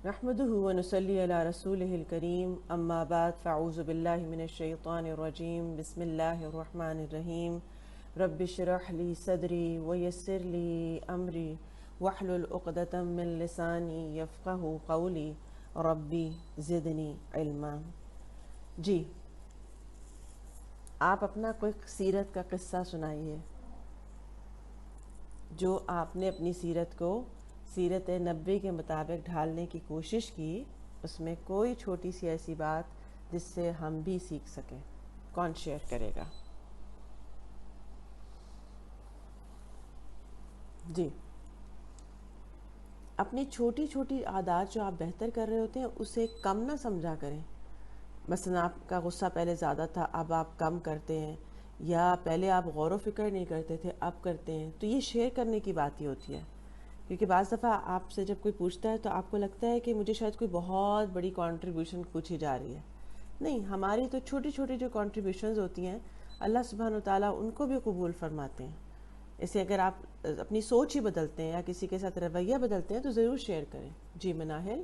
نحمده ونصلي على رسوله الكريم اما بعد فاعوذ بالله من الشيطان الرجيم بسم الله الرحمن الرحيم رب اشرح لي صدري ويسر لي امري واحلل عقدة من لساني يفقه قولي ربي زدني علما. جی آپ اپنا کوئی سیرت کا قصہ سنائیے جو آپ نے اپنی سیرت کو سیرت نبی کے مطابق ڈھالنے کی کوشش کی، اس میں کوئی چھوٹی سی ایسی بات جس سے ہم بھی سیکھ سکیں. کون شیئر کرے گا؟ جی، اپنی چھوٹی چھوٹی عادات جو آپ بہتر کر رہے ہوتے ہیں اسے کم نہ سمجھا کریں. مثلا آپ کا غصہ پہلے زیادہ تھا، اب آپ کم کرتے ہیں، یا پہلے آپ غور و فکر نہیں کرتے تھے اب کرتے ہیں، تو یہ شیئر کرنے کی بات ہی ہوتی ہے. کیونکہ بعض دفعہ آپ سے جب کوئی پوچھتا ہے تو آپ کو لگتا ہے کہ مجھے شاید کوئی بہت بڑی کنٹریبیوشن پوچھی جا رہی ہے. نہیں، ہماری تو چھوٹی چھوٹی جو کنٹریبیوشنز ہوتی ہیں اللہ سبحانہ و تعالیٰ ان کو بھی قبول فرماتے ہیں. اسے اگر آپ اپنی سوچ ہی بدلتے ہیں یا کسی کے ساتھ رویہ بدلتے ہیں تو ضرور شیئر کریں. جی مناہل.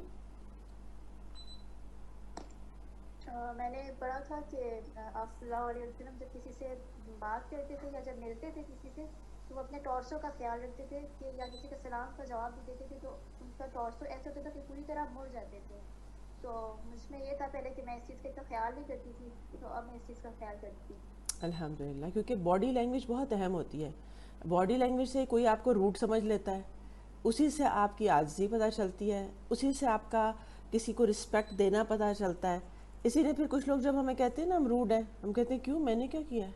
میں نے پڑھا تھا کہ آپ صلی اللہ علیہ وسلم جب کسی سے بات کرتے تھے یا جب ملتے تھے کسی سے تو وہ اپنے ٹورسو کا خیال رکھتے تھے کہ یا کسی کا سلام کا جواب بھی دیتے تھے تو ان کا ٹورسو ایسا ہوتا تھا کہ پوری طرح مڑ جاتے تھے. تو مجھ میں یہ تھا پہلے کہ میں اس چیز کا اتنا خیال نہیں کرتی تھی، تو اب میں اس چیز کا خیال کرتی ہوں. الحمدللہ، کیونکہ باڈی لینگویج بہت اہم ہوتی ہے. باڈی لینگویج سے کوئی آپ کو روٹ سمجھ لیتا ہے، اسی سے آپ کی عاجزی پتہ چلتی ہے، اسی سے آپ کا کسی کو رسپیکٹ دینا پتہ چلتا ہے. اسی لیے پھر کچھ لوگ جب ہمیں کہتے ہیں نا ہم روڈ ہیں، ہم کہتے ہیں کیوں، میں نے کیا کیا ہے؟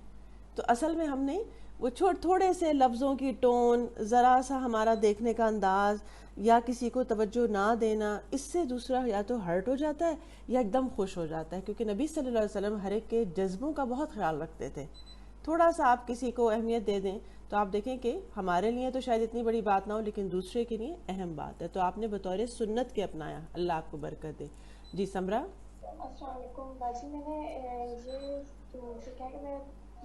تو اصل میں ہم نے وہ تھوڑے سے لفظوں کی ٹون، ذرا سا ہمارا دیکھنے کا انداز یا کسی کو توجہ نہ دینا، اس سے دوسرا یا تو ہرٹ ہو جاتا ہے یا ایک دم خوش ہو جاتا ہے. کیونکہ نبی صلی اللہ علیہ وسلم ہر ایک کے جذبوں کا بہت خیال رکھتے تھے. تھوڑا سا آپ کسی کو اہمیت دے دیں تو آپ دیکھیں کہ ہمارے لیے تو شاید اتنی بڑی بات نہ ہو لیکن دوسرے کے لیے اہم بات ہے. تو آپ نے بطور سنت کے اپنایا، اللہ آپ کو برکت دے. جی سمرا. السلام علیکم باجی. میں نے یہ جو کیا کہ میں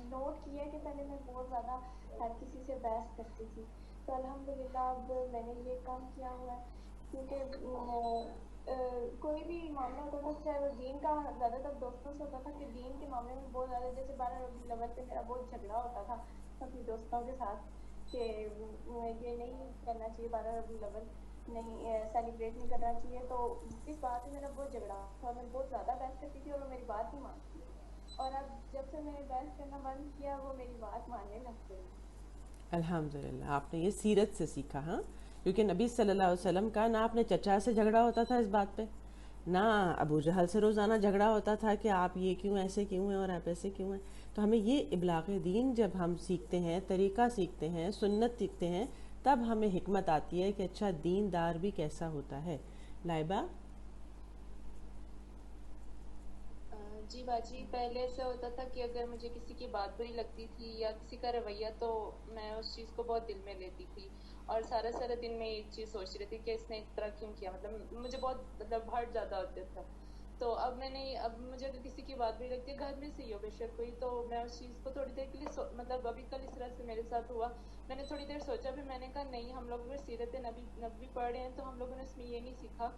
نوٹ کیا ہے کہ پہلے میں بہت زیادہ ہر کسی سے بحث کرتی تھی، تو الحمدللہ اب میں نے یہ کم کیا ہوا ہے. کیونکہ کوئی بھی معاملہ ہوتا تھا چاہے وہ دین کا، زیادہ تر دوستوں سے ہوتا تھا کہ دین کے معاملے میں بہت زیادہ، جیسے 12 ربیع الاول پہ میرا بہت جھگڑا ہوتا تھا اپنی دوستوں کے ساتھ کہ یہ نہیں کرنا چاہیے، 12 ربیع الاول نہیں سیلیبریٹ نہیں کرنا چاہیے. تو اس بات میں میرا بہت جھگڑا تھا، میں بہت زیادہ بحث کرتی تھی اور وہ میری بات نہیں مانتی تھی. اور اب جب سے میں نے بحث کرنا بند کیا وہ میری بات ماننے لگ گئی. الحمدللہ آپ نے یہ سیرت سے سیکھا. ہاں، کیونکہ نبی صلی اللہ علیہ وسلم کا نہ اپنے چچا سے جھگڑا ہوتا تھا اس بات پہ، نہ ابو جہل سے روزانہ جھگڑا ہوتا تھا کہ آپ یہ کیوں ایسے کیوں ہیں اور آپ ایسے کیوں ہیں. تو ہمیں یہ ابلاغ دین جب ہم سیکھتے ہیں، طریقہ سیکھتے ہیں، سنت سیکھتے ہیں، تب ہمیں حکمت آتی ہے کہ اچھا دین دار بھی کیسا ہوتا ہے. لائبہ. جی باجی، پہلے ایسا ہوتا تھا کہ اگر مجھے کسی کی بات بری لگتی تھی یا کسی کا رویہ تو میں اس چیز کو بہت دل میں لیتی تھی اور سارا سارا دن میں ایک چیز سوچ رہی تھی کہ اس نے اس طرح کیوں کیا، مطلب مجھے بہت ہرٹ زیادہ ہوتا تھا. تو اب مجھے اگر کسی کی بات بری لگتی ہے، گھر میں سے ہی ہو بے شک کوئی، تو میں اس چیز کو تھوڑی دیر کے لیے مطلب ابھی کل اس طرح سے میرے ساتھ ہوا، میں نے تھوڑی دیر سوچا، پھر میں نے کہا نہیں، ہم لوگ اگر سیرت نبی پڑھ رہے ہیں تو ہم لوگوں نے اس میں یہ نہیں سیکھا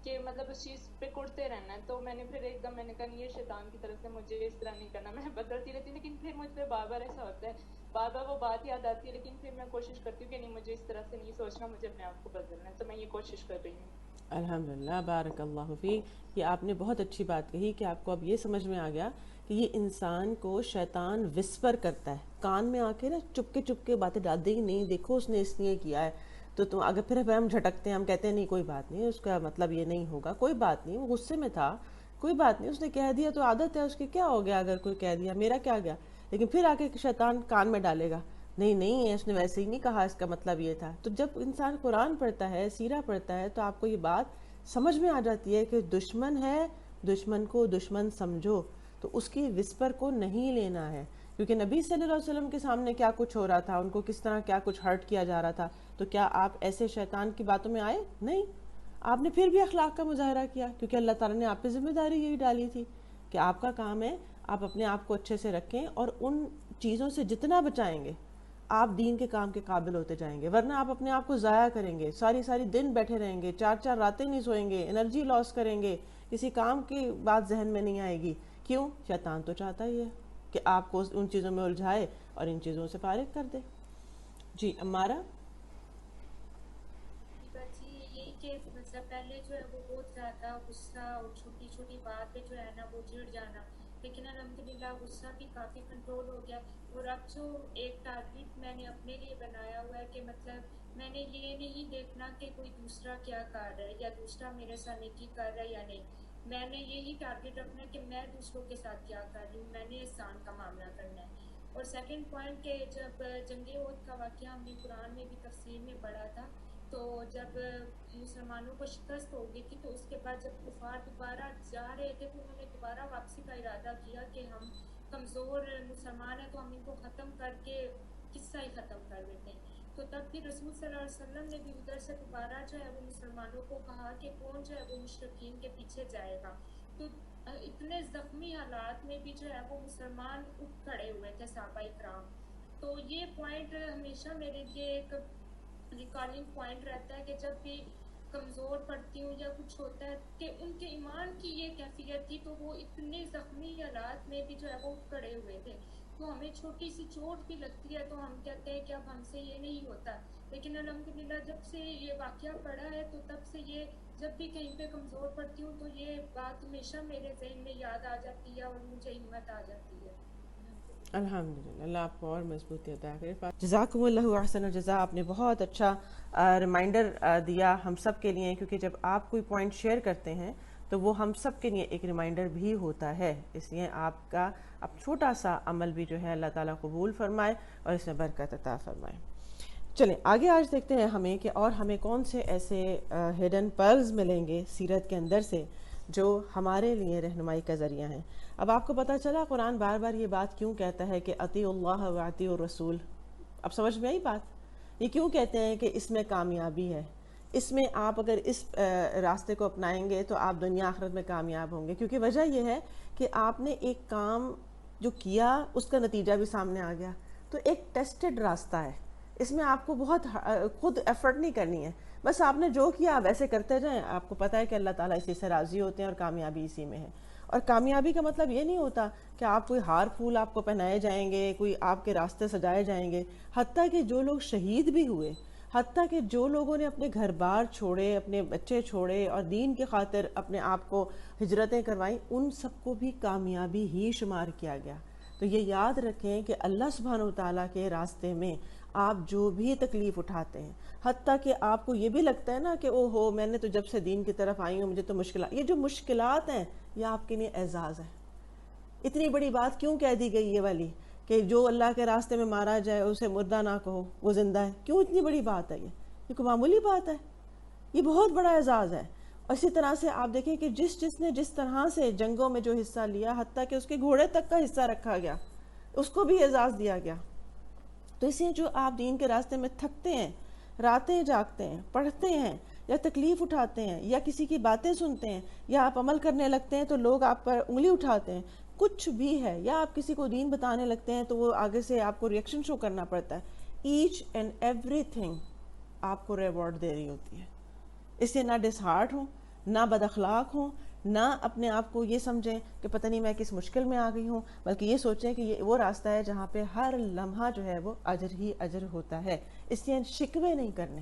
کہ مطلب اس چیز پہ کڑتے رہنا ہے. تو میں نے پھر ایک دم میں نے کہا نہیں، یہ شیطان کی طرف سے مجھے اس طرح نہیں کرنا. میں بدلتی رہتی ہوں لیکن پھر مجھ پہ بار بار ایسا ہوتا ہے، بار بار وہ بات یاد آتی ہے، لیکن پھر میں کوشش کرتی ہوں کہ نہیں، مجھے اس طرح سے نہیں سوچنا، مجھے اپنے آپ کو بدلنا ہے. تو میں یہ کوشش کر رہی ہوں. الحمدللہ، بارک اللہ فیک. یہ آپ نے بہت اچھی بات کہی کہ آپ کو اب یہ سمجھ میں آ گیا کہ یہ انسان کو شیطان وسپر کرتا ہے، کان میں آ کے نا چپ کے باتیں ڈال دیں، نہیں دیکھو اس نے اس لیے کیا ہے. تو تم اگر پھر ہم جھٹکتے ہیں، ہم کہتے ہیں نہیں کوئی بات نہیں، اس کا مطلب یہ نہیں ہوگا، کوئی بات نہیں، وہ غصے میں تھا، کوئی بات نہیں، اس نے کہہ دیا تو عادت ہے اس کی، کیا ہو گیا اگر کوئی کہہ دیا، میرا کیا گیا. لیکن پھر آ کے شیطان کان میں ڈالے گا، نہیں نہیں اس نے ویسے ہی نہیں کہا، اس کا مطلب یہ تھا. تو جب انسان قرآن پڑھتا ہے، سیرہ پڑھتا ہے، تو آپ کو یہ بات سمجھ میں آ جاتی ہے کہ دشمن ہے، دشمن کو دشمن سمجھو، تو اس کی وسپر کو نہیں لینا ہے. کیونکہ نبی صلی اللہ علیہ وسلم کے سامنے کیا کچھ ہو رہا تھا، ان کو کس طرح کیا کچھ ہرٹ کیا جا رہا تھا، تو کیا آپ ایسے شیطان کی باتوں میں آئے؟ نہیں، آپ نے پھر بھی اخلاق کا مظاہرہ کیا، کیونکہ اللہ تعالیٰ نے آپ پہ ذمہ داری یہی ڈالی تھی کہ آپ کا کام ہے آپ اپنے آپ کو اچھے سے رکھیں اور ان چیزوں سے جتنا بچائیں گے آپ دین کے کام کے قابل ہوتے جائیں گے، ورنہ آپ اپنے آپ کو ضائع کریں گے، ساری دن بیٹھے رہیں گے، 4 راتیں نہیں سوئیں گے، انرجی لاس کریں گے، کسی کام کی بات ذہن میں نہیں آئے گی۔ کیوں؟ شیطان تو چاہتا ہی ہے کہ آپ کو ان چیزوں میں الجھائے اور ان چیزوں سے فارغ کر دے۔ جی امارہ؟ جی یہی کہ مطلب پہلے جو ہے وہ بہت زیادہ غصہ اور چھوٹی چھوٹی بات پہ جو ہے نا وہ چڑ جانا، لیکن الحمدللہ غصہ بھی کافی کنٹرول ہو گیا۔ اور اب جو ایک ٹارگیٹ میں نے اپنے لیے بنایا ہوا ہے کہ مطلب میں نے یہ نہیں دیکھنا کہ کوئی دوسرا کیا کر رہا ہے یا دوسرا میرے ساتھ نیکی کر رہا ہے یا نہیں، میں نے یہی ٹارگیٹ رکھنا ہے کہ میں دوسروں کے ساتھ کیا کر رہی ہوں، میں نے احسان کا معاملہ کرنا ہے۔ اور سیکنڈ پوائنٹ کہ جب جنگ احد کا واقعہ ہم نے قرآن میں بھی تفسیر میں پڑھا تھا، تو جب مسلمانوں کو شکست ہو گئی تھی تو اس کے بعد جب کفار دوبارہ جا رہے تھے تو انہوں نے دوبارہ واپسی کا ارادہ کیا کہ ہم کمزور مسلمان ہیں تو ہم ان کو ختم کر کے قصہ ہی ختم کر دیتے ہیں۔ تو تب بھی رسول صلی اللہ علیہ وسلم نے بھی ادھر سے دوبارہ جو ہے وہ مسلمانوں کو کہا کہ کون جو ہے وہ مشرکین کے پیچھے جائے گا۔ تو اتنے زخمی حالات میں بھی جو ہے وہ مسلمان اٹھ کھڑے ہوئے تھے صحابہ کرام۔ تو یہ پوائنٹ ہمیشہ میرے لیے ایک ریکارڈنگ پوائنٹ رہتا ہے کہ جب بھی کمزور پڑتی ہوں یا کچھ ہوتا ہے کہ ان کے ایمان کی یہ کیفیت تھی، تو وہ اتنے زخمی حالات میں بھی جو ہے وہ کھڑے ہوئے تھے۔ تو ہمیں چھوٹی سی چوٹ بھی لگتی ہے تو ہم کہتے ہیں کہ اب ہم سے یہ نہیں ہوتا، لیکن الحمدللہ جب سے یہ واقعہ پڑا ہے تو تب سے یہ جب بھی کہیں پہ کمزور پڑتی ہوں تو یہ بات ہمیشہ میرے ذہن میں یاد آ جاتی ہے اور مجھے ہمت آ جاتی ہے۔ الحمدللہ، اللہ آپ کو اور مضبوطی عطا کرے۔ جزاکم اللہ احسن الجزاء، آپ نے بہت اچھا ریمائنڈر دیا ہم سب کے لیے، کیونکہ جب آپ کوئی پوائنٹ شیئر کرتے ہیں تو وہ ہم سب کے لیے ایک ریمائنڈر بھی ہوتا ہے، اس لیے آپ کا اب چھوٹا سا عمل بھی جو ہے اللہ تعالیٰ قبول فرمائے اور اس میں برکت عطا فرمائے۔ چلیں آگے آج دیکھتے ہیں ہمیں کہ اور ہمیں کون سے ایسے ہڈن پرلز ملیں گے سیرت کے اندر سے جو ہمارے لیے رہنمائی کا ذریعہ ہیں۔ اب آپ کو پتہ چلا قرآن بار بار یہ بات کیوں کہتا ہے کہ اطیعوا اللہ و اطیعوا الرسول؟ اب سمجھ میں آئی بات؟ یہ کیوں کہتے ہیں کہ اس میں کامیابی ہے، اس میں آپ اگر اس راستے کو اپنائیں گے تو آپ دنیا آخرت میں کامیاب ہوں گے، کیونکہ وجہ یہ ہے کہ آپ نے ایک کام جو کیا اس کا نتیجہ بھی سامنے آ گیا، تو ایک ٹیسٹڈ راستہ ہے، اس میں آپ کو بہت خود ایفرٹ نہیں کرنی ہے، بس آپ نے جو کیا آپ ایسے کرتے جائیں، آپ کو پتہ ہے کہ اللہ تعالیٰ اسی سے راضی ہوتے ہیں اور کامیابی اسی میں ہے۔ اور کامیابی کا مطلب یہ نہیں ہوتا کہ آپ کوئی ہار پھول آپ کو پہنائے جائیں گے، کوئی آپ کے راستے سجائے جائیں گے، حتیٰ کہ جو لوگ شہید بھی ہوئے، حتیٰ کہ جو لوگوں نے اپنے گھر بار چھوڑے، اپنے بچے چھوڑے اور دین کی خاطر اپنے آپ کو ہجرتیں کروائیں، ان سب کو بھی کامیابی ہی شمار کیا گیا۔ تو یہ یاد رکھیں کہ اللہ سبحانہ وتعالیٰ کے راستے میں آپ جو بھی تکلیف اٹھاتے ہیں، حتیٰ کہ آپ کو یہ بھی لگتا ہے نا کہ او ہو میں نے تو جب سے دین کی طرف آئی ہوں مجھے تو مشکلات، یہ جو مشکلات ہیں یہ آپ کے لیے اعزاز ہے۔ اتنی بڑی بات کیوں کہہ دی گئی یہ والی کہ جو اللہ کے راستے میں مارا جائے اسے مردہ نہ کہو، وہ زندہ ہے؟ کیوں اتنی بڑی بات ہے؟ یہ کوئی معمولی بات ہے، یہ بہت بڑا اعزاز ہے۔ اور اسی طرح سے آپ دیکھیں کہ جس نے جس طرح سے جنگوں میں جو حصہ لیا، حتیٰ کہ اس کے گھوڑے تک کا حصہ رکھا گیا، اس کو بھی اعزاز دیا گیا۔ تو اس لیے جو آپ دین کے راستے میں تھکتے ہیں، راتیں جاگتے ہیں، پڑھتے ہیں یا تکلیف اٹھاتے ہیں یا کسی کی باتیں سنتے ہیں یا آپ عمل کرنے لگتے ہیں تو لوگ آپ پر انگلی اٹھاتے ہیں، کچھ بھی ہے، یا آپ کسی کو دین بتانے لگتے ہیں تو وہ آگے سے آپ کو ریئیکشن شو کرنا پڑتا ہے، ایچ اینڈ ایوری تھنگ آپ کو ریوارڈ دے رہی ہوتی ہے۔ اس لیے نہ ڈس ہارٹ ہوں، نہ بد اخلاق ہوں، نہ اپنے آپ کو یہ سمجھیں کہ پتہ نہیں میں کس مشکل میں آ گئی ہوں، بلکہ یہ سوچیں کہ یہ وہ راستہ ہے جہاں پہ ہر لمحہ جو ہے وہ اجر ہی اجر ہوتا ہے۔ اس لیے شکوے نہیں کرنے،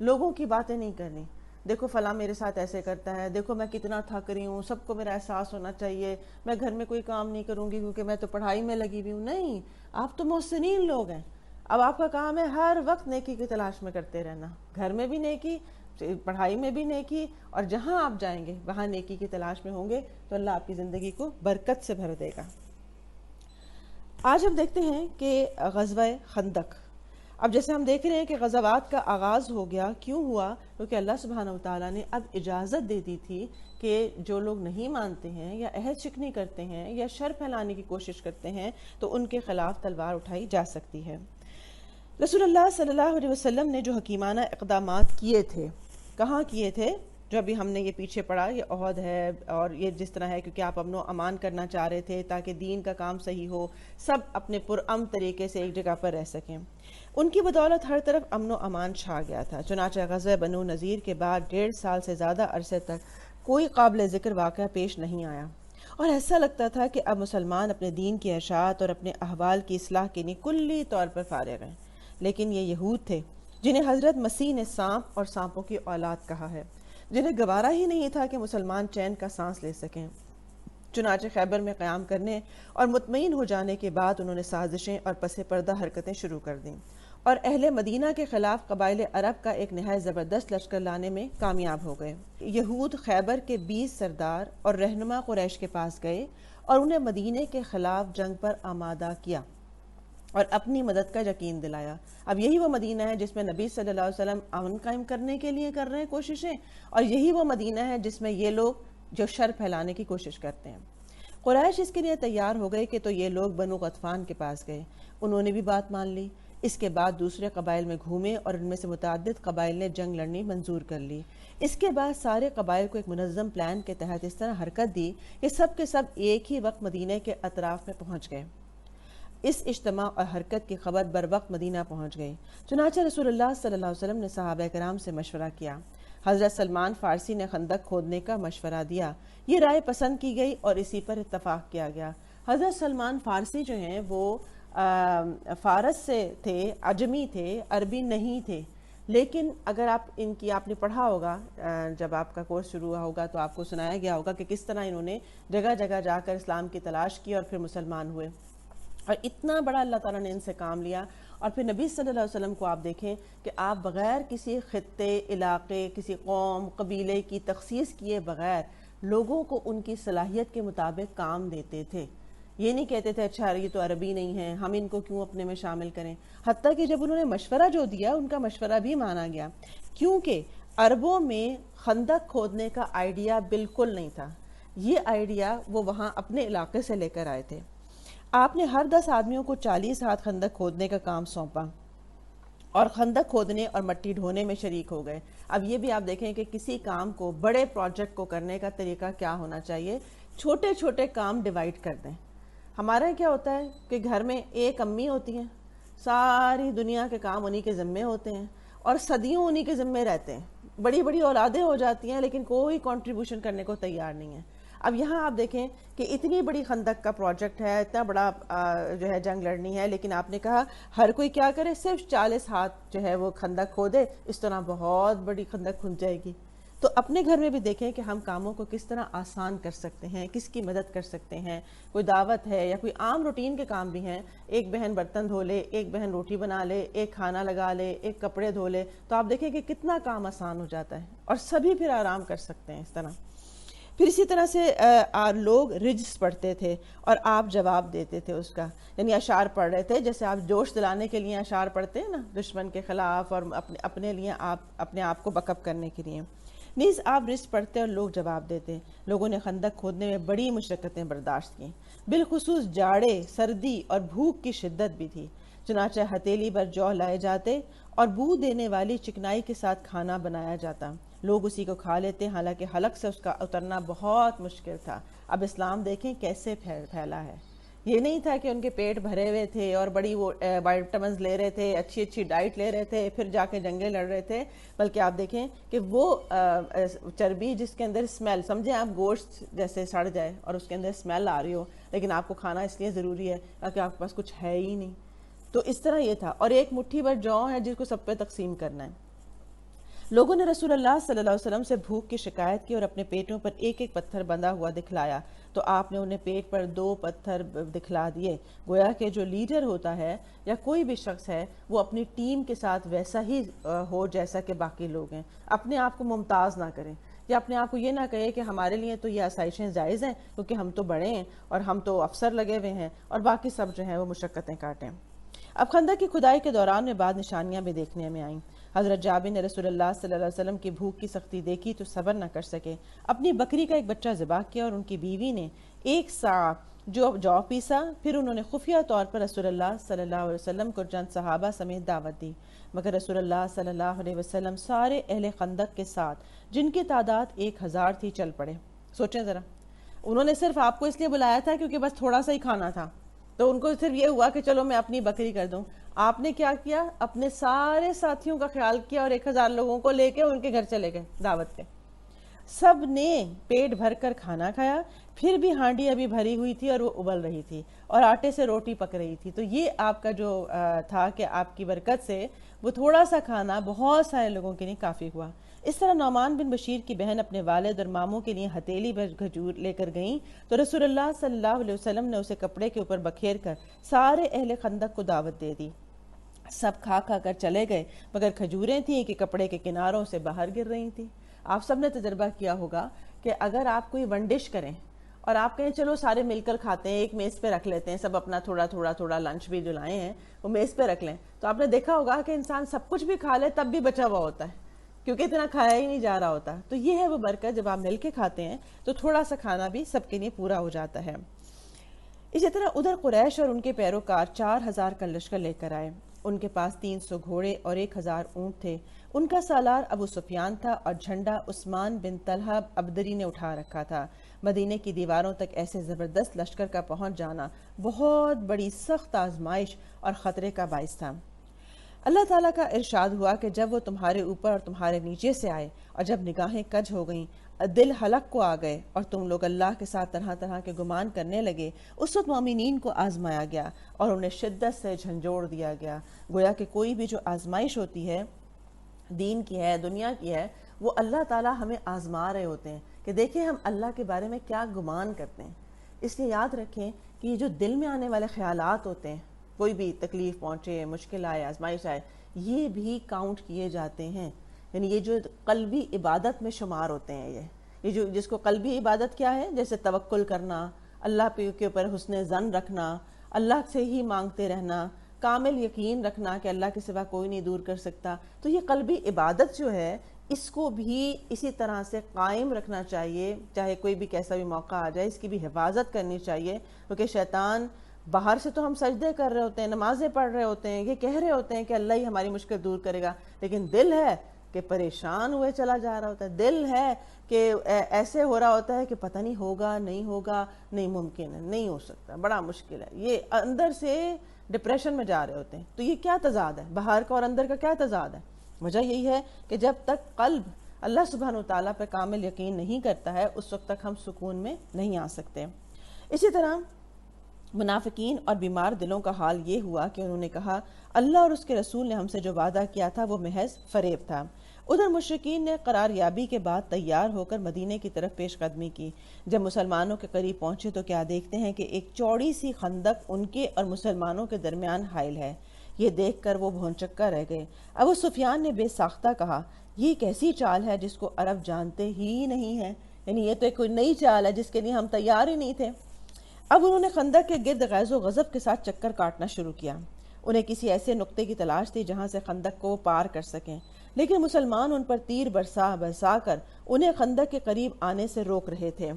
لوگوں کی باتیں نہیں کرنی، دیکھو فلاں میرے ساتھ ایسے کرتا ہے، دیکھو میں کتنا تھک رہی ہوں، سب کو میرا احساس ہونا چاہیے، میں گھر میں کوئی کام نہیں کروں گی کیونکہ میں تو پڑھائی میں لگی ہوئی ہوں۔ نہیں، آپ تو محسنین لوگ ہیں، اب آپ کا کام ہے ہر وقت نیکی کی تلاش میں کرتے رہنا، گھر میں بھی نیکی، پڑھائی میں بھی نیکی، اور جہاں آپ جائیں گے وہاں نیکی کی تلاش میں ہوں گے تو اللہ آپ کی زندگی کو برکت سے بھر دے گا۔ آج ہم دیکھتے ہیں کہ غزوہ خندق، اب جیسے ہم دیکھ رہے ہیں کہ غزوات کا آغاز ہو گیا، کیوں ہوا؟ کیونکہ اللہ سبحانہ وتعالیٰ نے اب اجازت دے دی تھی کہ جو لوگ نہیں مانتے ہیں یا عہد شکنی کرتے ہیں یا شر پھیلانے کی کوشش کرتے ہیں تو ان کے خلاف تلوار اٹھائی جا سکتی ہے۔ رسول اللہ صلی اللہ علیہ وسلم نے جو حکیمانہ اقدامات کیے تھے، کہاں کیے تھے؟ جو ابھی ہم نے یہ پیچھے پڑھا، یہ عہد ہے اور یہ جس طرح ہے کیونکہ آپ امن و امان کرنا چاہ رہے تھے تاکہ دین کا کام صحیح ہو، سب اپنے پرامن طریقے سے ایک جگہ پر رہ سکیں. ان کی بدولت ہر طرف امن و امان چھا گیا تھا. چنانچہ غزوہ بنو نذیر کے بعد 1.5 سال سے زیادہ عرصے تک کوئی قابل ذکر واقعہ پیش نہیں آیا، اور ایسا لگتا تھا کہ اب مسلمان اپنے دین کی اشاعت اور اپنے احوال کی اصلاح کے لیے کلی طور پر فارغ ہیں. لیکن یہ یہود تھے جنہیں حضرت مسیح نے سانپ اور سانپوں کی اولاد کہا ہے، جنہیں گوارا ہی نہیں تھا کہ مسلمان چین کا سانس لے سکیں. چنانچہ خیبر میں قیام کرنے اور مطمئن ہو جانے کے بعد انہوں نے سازشیں اور پس پردہ حرکتیں شروع کر دیں اور اہل مدینہ کے خلاف قبائل عرب کا ایک نہایت زبردست لشکر لانے میں کامیاب ہو گئے. یہود خیبر کے 20 سردار اور رہنما قریش کے پاس گئے اور انہیں مدینے کے خلاف جنگ پر آمادہ کیا اور اپنی مدد کا یقین دلایا. اب یہی وہ مدینہ ہے جس میں نبی صلی اللہ علیہ وسلم امن قائم کرنے کے لیے کر رہے ہیں کوششیں، اور یہی وہ مدینہ ہے جس میں یہ لوگ جو شر پھیلانے کی کوشش کرتے ہیں. قریش اس کے لیے تیار ہو گئے کہ تو یہ لوگ بنو غطفان کے پاس گئے، انہوں نے بھی بات مان لی. اس کے بعد دوسرے قبائل میں گھومے اور ان میں سے متعدد قبائل نے جنگ لڑنی منظور کر لی. اس کے بعد سارے قبائل کو ایک منظم پلان کے تحت اس طرح حرکت دی کہ سب کے سب ایک ہی وقت مدینہ کے اطراف میں پہنچ گئے. اس اجتماع اور حرکت کی خبر بر وقت مدینہ پہنچ گئی. چنانچہ رسول اللہ صلی اللہ علیہ وسلم نے صحابہ کرام سے مشورہ کیا. حضرت سلمان فارسی نے خندق کھودنے کا مشورہ دیا. یہ رائے پسند کی گئی اور اسی پر اتفاق کیا گیا. حضرت سلمان فارسی جو ہیں وہ فارس سے تھے، عجمی تھے، عربی نہیں تھے. لیکن اگر آپ نے پڑھا ہوگا، جب آپ کا کورس شروع ہوا ہوگا تو آپ کو سنایا گیا ہوگا کہ کس طرح انہوں نے جگہ جگہ جا کر اسلام کی تلاش کی اور پھر مسلمان ہوئے، اور اتنا بڑا اللہ تعالیٰ نے ان سے کام لیا. اور پھر نبی صلی اللہ علیہ وسلم کو آپ دیکھیں کہ آپ بغیر کسی خطے، علاقے، کسی قوم، قبیلے کی تخصیص کیے بغیر لوگوں کو ان کی صلاحیت کے مطابق کام دیتے تھے. یہ نہیں کہتے تھے اچھا یہ تو عربی نہیں ہے، ہم ان کو کیوں اپنے میں شامل کریں. حتیٰ کہ جب انہوں نے مشورہ جو دیا ان کا مشورہ بھی مانا گیا، کیونکہ عربوں میں خندق کھودنے کا آئیڈیا بالکل نہیں تھا. یہ آئیڈیا وہ وہاں اپنے علاقے سے لے کر آئے تھے. آپ نے ہر 10 آدمیوں کو 40 ہاتھ خندق کھودنے کا کام سونپا اور خندق کھودنے اور مٹی ڈھونے میں شریک ہو گئے. اب یہ بھی آپ دیکھیں کہ کسی کام کو، بڑے پروجیکٹ کو کرنے کا طریقہ کیا ہونا چاہیے، چھوٹے چھوٹے کام ڈیوائیڈ کر دیں. ہمارا کیا ہوتا ہے کہ گھر میں ایک امی ہوتی ہیں، ساری دنیا کے کام انہی کے ذمے ہوتے ہیں اور صدیوں انہی کے ذمے رہتے ہیں. بڑی بڑی اولادیں ہو جاتی ہیں لیکن کوئی کنٹریبیوشن کرنے کو تیار نہیں ہے. اب یہاں آپ دیکھیں کہ اتنی بڑی خندق کا پروجیکٹ ہے، اتنا بڑا جو ہے جنگ لڑنی ہے، لیکن آپ نے کہا ہر کوئی کیا کرے، صرف 40 ہاتھ جو ہے وہ خندق کھودے. اس طرح بہت بڑی خندق کھد جائے گی. تو اپنے گھر میں بھی دیکھیں کہ ہم کاموں کو کس طرح آسان کر سکتے ہیں، کس کی مدد کر سکتے ہیں. کوئی دعوت ہے یا کوئی عام روٹین کے کام بھی ہیں، ایک بہن برتن دھو لے، ایک بہن روٹی بنا لے، ایک کھانا لگا لے، ایک کپڑے دھو لے، تو آپ دیکھیں کہ کتنا کام آسان ہو جاتا ہے اور سبھی پھر آرام کر سکتے ہیں اس طرح. پھر اسی طرح سے لوگ رجس پڑھتے تھے اور آپ جواب دیتے تھے اس کا، یعنی اشعار پڑھ رہے تھے جیسے آپ جوش دلانے کے لیے اشعار پڑھتے ہیں نا دشمن کے خلاف، اور اپنے لیے اپنے آپ کو بیک اپ کرنے کے لیے. نیز آپ رجس پڑھتے اور لوگ جواب دیتے. لوگوں نے خندق کھودنے میں بڑی مشقتیں برداشت کیں، بالخصوص جاڑے، سردی اور بھوک کی شدت بھی تھی. چنانچہ ہتیلی پر جو لائے جاتے اور بو دینے والی چکنائی کے ساتھ کھانا بنایا جاتا. لوگ اسی کو کھا لیتے، حالانکہ حلق سے اس کا اترنا بہت مشکل تھا. اب اسلام دیکھیں کیسے پھیلا ہے. یہ نہیں تھا کہ ان کے پیٹ بھرے ہوئے تھے اور بڑی وہ وائٹامنز لے رہے تھے، اچھی اچھی ڈائٹ لے رہے تھے، پھر جا کے جنگیں لڑ رہے تھے. بلکہ آپ دیکھیں کہ وہ چربی جس کے اندر اسمیل، سمجھیں آپ گوشت جیسے سڑ جائے اور اس کے اندر اسمیل آ رہی ہو، لیکن آپ کو کھانا اس لیے ضروری ہے تاکہ آپ کے پاس کچھ ہے ہی نہیں. تو اس طرح یہ تھا. اور ایک مٹھی بھر جو ہے جس کو سب پہ تقسیم کرنا ہے. لوگوں نے رسول اللہ صلی اللہ علیہ وسلم سے بھوک کی شکایت کی اور اپنے پیٹوں پر ایک ایک پتھر بندھا ہوا دکھلایا. تو آپ نے انہیں پیٹ پر 2 پتھر دکھلا دیے. گویا کہ جو لیڈر ہوتا ہے یا کوئی بھی شخص ہے وہ اپنی ٹیم کے ساتھ ویسا ہی ہو جیسا کہ باقی لوگ ہیں. اپنے آپ کو ممتاز نہ کریں یا اپنے آپ کو یہ نہ کہے کہ ہمارے لیے تو یہ آسائشیں جائز ہیں کیونکہ ہم تو بڑے ہیں اور ہم تو افسر لگے ہوئے ہیں اور باقی سب جو ہیں وہ مشقتیں کاٹیں. اب خندق کی کھدائی کے دوران میں بعد نشانیاں بھی دیکھنے میں آئیں. حضرت جابر نے رسول اللہ صلی اللہ علیہ وسلم کی بھوک کی سختی دیکھی تو صبر نہ کر سکے. اپنی بکری کا ایک بچہ ذبح کیا اور ان کی بیوی نے 1 سا جو پیسا، پھر انہوں نے خفیہ طور پر رسول اللہ صلی اللہ علیہ وسلم کو چند صحابہ سمیت دعوت دی، مگر رسول اللہ صلی اللہ علیہ وسلم سارے اہل خندق کے ساتھ جن کی تعداد 1000 تھی چل پڑے۔ سوچیں ذرا، انہوں نے صرف آپ کو اس لیے بلایا تھا کیونکہ بس تھوڑا سا ہی کھانا تھا، تو ان کو صرف یہ ہوا کہ چلو میں اپنی بکری کر دوں۔ آپ نے کیا کیا؟ اپنے سارے ساتھیوں کا خیال کیا اور 1000 لوگوں کو لے کے ان کے گھر چلے گئے دعوت پہ۔ سب نے پیٹ بھر کر کھانا کھایا، پھر بھی ہانڈی ابھی بھری ہوئی تھی اور وہ ابل رہی تھی اور آٹے سے روٹی پک رہی تھی۔ تو یہ آپ کا جو تھا کہ آپ کی برکت سے وہ تھوڑا سا کھانا بہت سارے لوگوں کے لیے کافی ہوا۔ اس طرح نعمان بن بشیر کی بہن اپنے والد اور ماموں کے لیے ہتھیلی بھر کھجور لے کر گئیں تو رسول اللہ صلی اللہ علیہ وسلم نے اسے کپڑے کے اوپر بکھیر کر سارے اہل خندق کو دعوت دے دی۔ سب کھا کھا کر چلے گئے، مگر کھجوریں تھیں کہ کپڑے کے کناروں سے باہر گر رہی تھیں۔ آپ سب نے تجربہ کیا ہوگا کہ اگر آپ کوئی ونڈش کریں اور آپ کہیں چلو سارے مل کر کھاتے ہیں، ایک میز پہ رکھ لیتے ہیں، سب اپنا تھوڑا تھوڑا تھوڑا لنچ بھی جو لائے ہیں وہ میز پہ رکھ لیں، تو آپ نے دیکھا ہوگا کہ انسان سب کچھ بھی کھا لے تب بھی بچا ہوا ہوتا ہے کیونکہ اتنا کھایا ہی نہیں جا رہا ہوتا۔ تو یہ ہے وہ برکت، جب آپ مل کے کھاتے ہیں تو تھوڑا سا کھانا بھی سب کے لیے پورا ہو جاتا ہے۔ اسی طرح ادھر قریش اور ان کے پیروکار 4000 کا لشکر لے کر آئے۔ ان کے پاس 300 گھوڑے اور 1000 اونٹ تھے۔ ان کا سالار ابو سفیان تھا اور جھنڈا عثمان بن طلحہ ابدری نے اٹھا رکھا تھا۔ مدینے کی دیواروں تک ایسے زبردست لشکر کا پہنچ جانا بہت بڑی سخت آزمائش اور خطرے کا باعث تھا۔ اللہ تعالیٰ کا ارشاد ہوا کہ جب وہ تمہارے اوپر اور تمہارے نیچے سے آئے اور جب نگاہیں کج ہو گئیں، دل حلق کو آ گئے اور تم لوگ اللہ کے ساتھ طرح طرح کے گمان کرنے لگے، اس وقت مومنین کو آزمایا گیا اور انہیں شدت سے جھنجھوڑ دیا گیا۔ گویا کہ کوئی بھی جو آزمائش ہوتی ہے، دین کی ہے، دنیا کی ہے، وہ اللہ تعالیٰ ہمیں آزما رہے ہوتے ہیں کہ دیکھیں ہم اللہ کے بارے میں کیا گمان کرتے ہیں۔ اس لیے یاد رکھیں کہ یہ جو دل میں آنے والے خیالات ہوتے ہیں، کوئی بھی تکلیف پہنچے، مشکل آئے، آزمائش آئے، یہ بھی کاؤنٹ کیے جاتے ہیں۔ یعنی یہ جو قلبی عبادت میں شمار ہوتے ہیں، یہ جو جس کو قلبی عبادت کیا ہے، جیسے توکل کرنا، اللہ کے اوپر حسن ظن رکھنا، اللہ سے ہی مانگتے رہنا، کامل یقین رکھنا کہ اللہ کے سوا کوئی نہیں دور کر سکتا۔ تو یہ قلبی عبادت جو ہے، اس کو بھی اسی طرح سے قائم رکھنا چاہیے، چاہے کوئی بھی کیسا بھی موقع آ جائے، اس کی بھی حفاظت کرنی چاہیے، کیونکہ شیطان باہر سے تو ہم سجدے کر رہے ہوتے ہیں، نمازیں پڑھ رہے ہوتے ہیں، یہ کہہ رہے ہوتے ہیں کہ اللہ ہی ہماری مشکل دور کرے گا، لیکن دل ہے کہ پریشان ہوئے چلا جا رہا ہوتا ہے، دل ہے کہ ایسے ہو رہا ہوتا ہے کہ پتہ نہیں ہوگا نہیں ہوگا، نہیں ممکن ہے، نہیں ہو سکتا، بڑا مشکل ہے، یہ اندر سے ڈپریشن میں جا رہے ہوتے ہیں۔ تو یہ کیا تضاد ہے؟ باہر کا اور اندر کا کیا تضاد ہے؟ وجہ یہی ہے کہ جب تک قلب اللہ سبحانہ وتعالیٰ پہ کامل یقین نہیں کرتا ہے، اس وقت تک ہم سکون میں نہیں آ سکتے۔ اسی طرح منافقین اور بیمار دلوں کا حال یہ ہوا کہ انہوں نے کہا اللہ اور اس کے رسول نے ہم سے جو وعدہ کیا تھا وہ محض فریب تھا۔ ادھر مشرکین نے قرار یابی کے بعد تیار ہو کر مدینے کی طرف پیش قدمی کی۔ جب مسلمانوں کے قریب پہنچے تو کیا دیکھتے ہیں کہ ایک چوڑی سی خندق ان کے اور مسلمانوں کے درمیان حائل ہے۔ یہ دیکھ کر وہ بھونچکا رہ گئے۔ ابو سفیان نے بے ساختہ کہا یہ کیسی چال ہے جس کو عرب جانتے ہی نہیں ہیں، یعنی یہ تو ایک کوئی نئی چال ہے جس کے لیے ہم تیار ہی نہیں تھے۔ اب انہوں نے خندق کے گرد غیظ و غضب کے ساتھ چکر کاٹنا شروع کیا۔ انہیں کسی ایسے نقطے کی تلاش تھی جہاں سے خندق کو پار کر سکیں، لیکن مسلمان ان پر تیر برسا کر انہیں خندق کے قریب آنے سے روک رہے تھے۔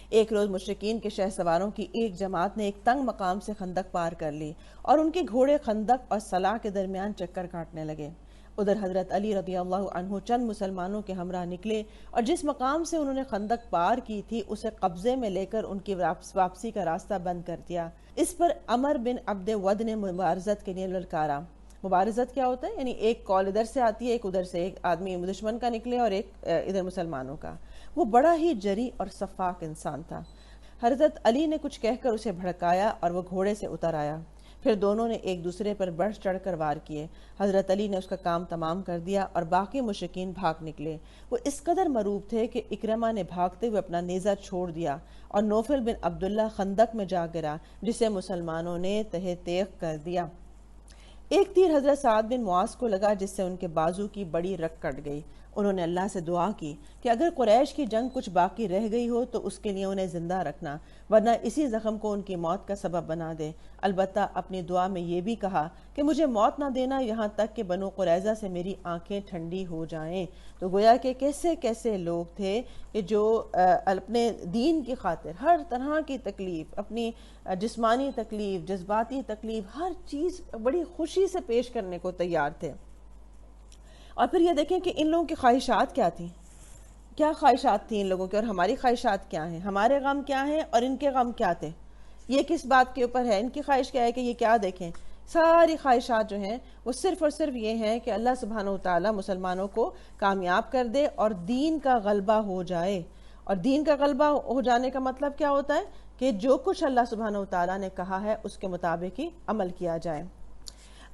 ایک روز مشرکین کے شہ سواروں کی ایک جماعت نے ایک تنگ مقام سے خندق پار کر لی اور ان کے گھوڑے خندق اور صلاح کے درمیان چکر کاٹنے لگے۔ ادھر حضرت علی رضی اللہ عنہ چند مسلمانوں کے ہمراہ نکلے اور جس مقام سے انہوں نے خندق پار کی تھی اسے قبضے میں لے کر ان کی واپسی کا راستہ بند کر دیا۔ اس پر عمر بن عبد ود نے مبارزت کے لیے للکارا۔ مبارزت کیا ہوتا ہے؟ یعنی ایک کال ادھر سے آتی ہے، ایک ادھر سے، ایک آدمی دشمن کا نکلے اور ایک ادھر مسلمانوں کا۔ وہ بڑا ہی جری اور شفاق انسان تھا۔ حضرت علی نے کچھ کہہ کر اسے بھڑکایا اور وہ گھوڑے سے اتر آیا۔ پھر دونوں نے ایک دوسرے پر بڑھ چڑھ کر وار کیے۔ حضرت علی نے اس کا کام تمام کر دیا اور باقی مشرکین بھاگ نکلے۔ وہ اس قدر مروب تھے کہ اکرمہ نے بھاگتے ہوئے اپنا نیزہ چھوڑ دیا اور نوفل بن عبداللہ خندق میں جا گرا جسے مسلمانوں نے تہہ تیغ کر دیا۔ ایک تیر حضرت سعد بن معاذ کو لگا جس سے ان کے بازو کی بڑی رگ کٹ گئی۔ انہوں نے اللہ سے دعا کی کہ اگر قریش کی جنگ کچھ باقی رہ گئی ہو تو اس کے لیے انہیں زندہ رکھنا، ورنہ اسی زخم کو ان کی موت کا سبب بنا دے۔ البتہ اپنی دعا میں یہ بھی کہا کہ مجھے موت نہ دینا یہاں تک کہ بنو قریظہ سے میری آنکھیں ٹھنڈی ہو جائیں۔ تو گویا کہ کیسے کیسے لوگ تھے کہ جو اپنے دین کی خاطر ہر طرح کی تکلیف، اپنی جسمانی تکلیف، جذباتی تکلیف، ہر چیز بڑی خوشی سے پیش کرنے کو تیار تھے۔ اور پھر یہ دیکھیں کہ ان لوگوں کی خواہشات کیا تھیں، کیا خواہشات تھیں ان لوگوں کی، اور ہماری خواہشات کیا ہیں، ہمارے غم کیا ہیں اور ان کے غم کیا تھے۔ یہ کس بات کے اوپر ہے، ان کی خواہش کیا ہے کہ یہ کیا دیکھیں، ساری خواہشات جو ہیں وہ صرف اور صرف یہ ہیں کہ اللہ سبحانہ وتعالی مسلمانوں کو کامیاب کر دے اور دین کا غلبہ ہو جائے۔ اور دین کا غلبہ ہو جانے کا مطلب کیا ہوتا ہے کہ جو کچھ اللہ سبحانہ وتعالی نے کہا ہے اس کے مطابق ہی عمل کیا جائے۔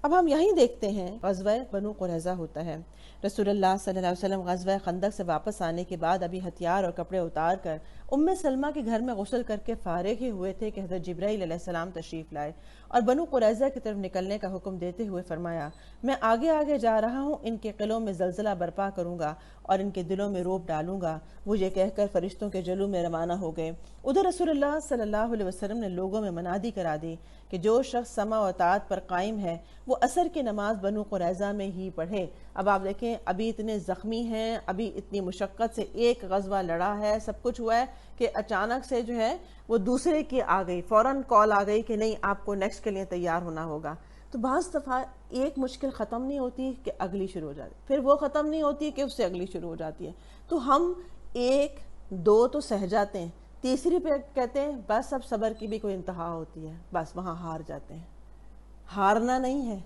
اب ہم یہیں دیکھتے ہیں غزوہ بنو قریظہ ہوتا ہے۔ رسول اللہ صلی اللہ علیہ وسلم غزوہ خندق سے واپس آنے کے بعد ابھی ہتھیار اور کپڑے اتار کر ام سلمہ کے گھر میں غسل کر کے فارغ ہی ہوئے تھے کہ حضرت جبرائیل علیہ السلام تشریف لائے اور بنو قریظہ کی طرف نکلنے کا حکم دیتے ہوئے فرمایا، میں آگے آگے جا رہا ہوں، ان کے قلعوں میں زلزلہ برپا کروں گا اور ان کے دلوں میں روب ڈالوں گا۔ وہ یہ کہہ کر فرشتوں کے جلو میں روانہ ہو گئے۔ ادھر رسول اللہ صلی اللہ علیہ وسلم نے لوگوں میں منادی کرا دی کہ جو شخص سمع و اطاعت پر قائم ہے وہ عصر کی نماز بنو قریظہ میں ہی پڑھے۔ اب آپ دیکھیں ابھی اتنے زخمی ہیں، ابھی اتنی مشقت سے ایک غزوہ لڑا ہے، سب کچھ ہوا ہے کہ اچانک سے جو ہے وہ دوسرے کی آ گئی، فوراً کال آ گئی کہ نہیں آپ کو نیکسٹ کے لیے تیار ہونا ہوگا۔ تو بعض دفعہ ایک مشکل ختم نہیں ہوتی کہ اگلی شروع ہو جاتی، پھر وہ ختم نہیں ہوتی کہ اس سے اگلی شروع ہو جاتی ہے۔ تو ہم ایک دو تو سہ جاتے ہیں، تیسری پہ کہتے ہیں بس اب صبر کی بھی کوئی انتہا ہوتی ہے، بس وہاں ہار جاتے ہیں۔ ہارنا نہیں ہے،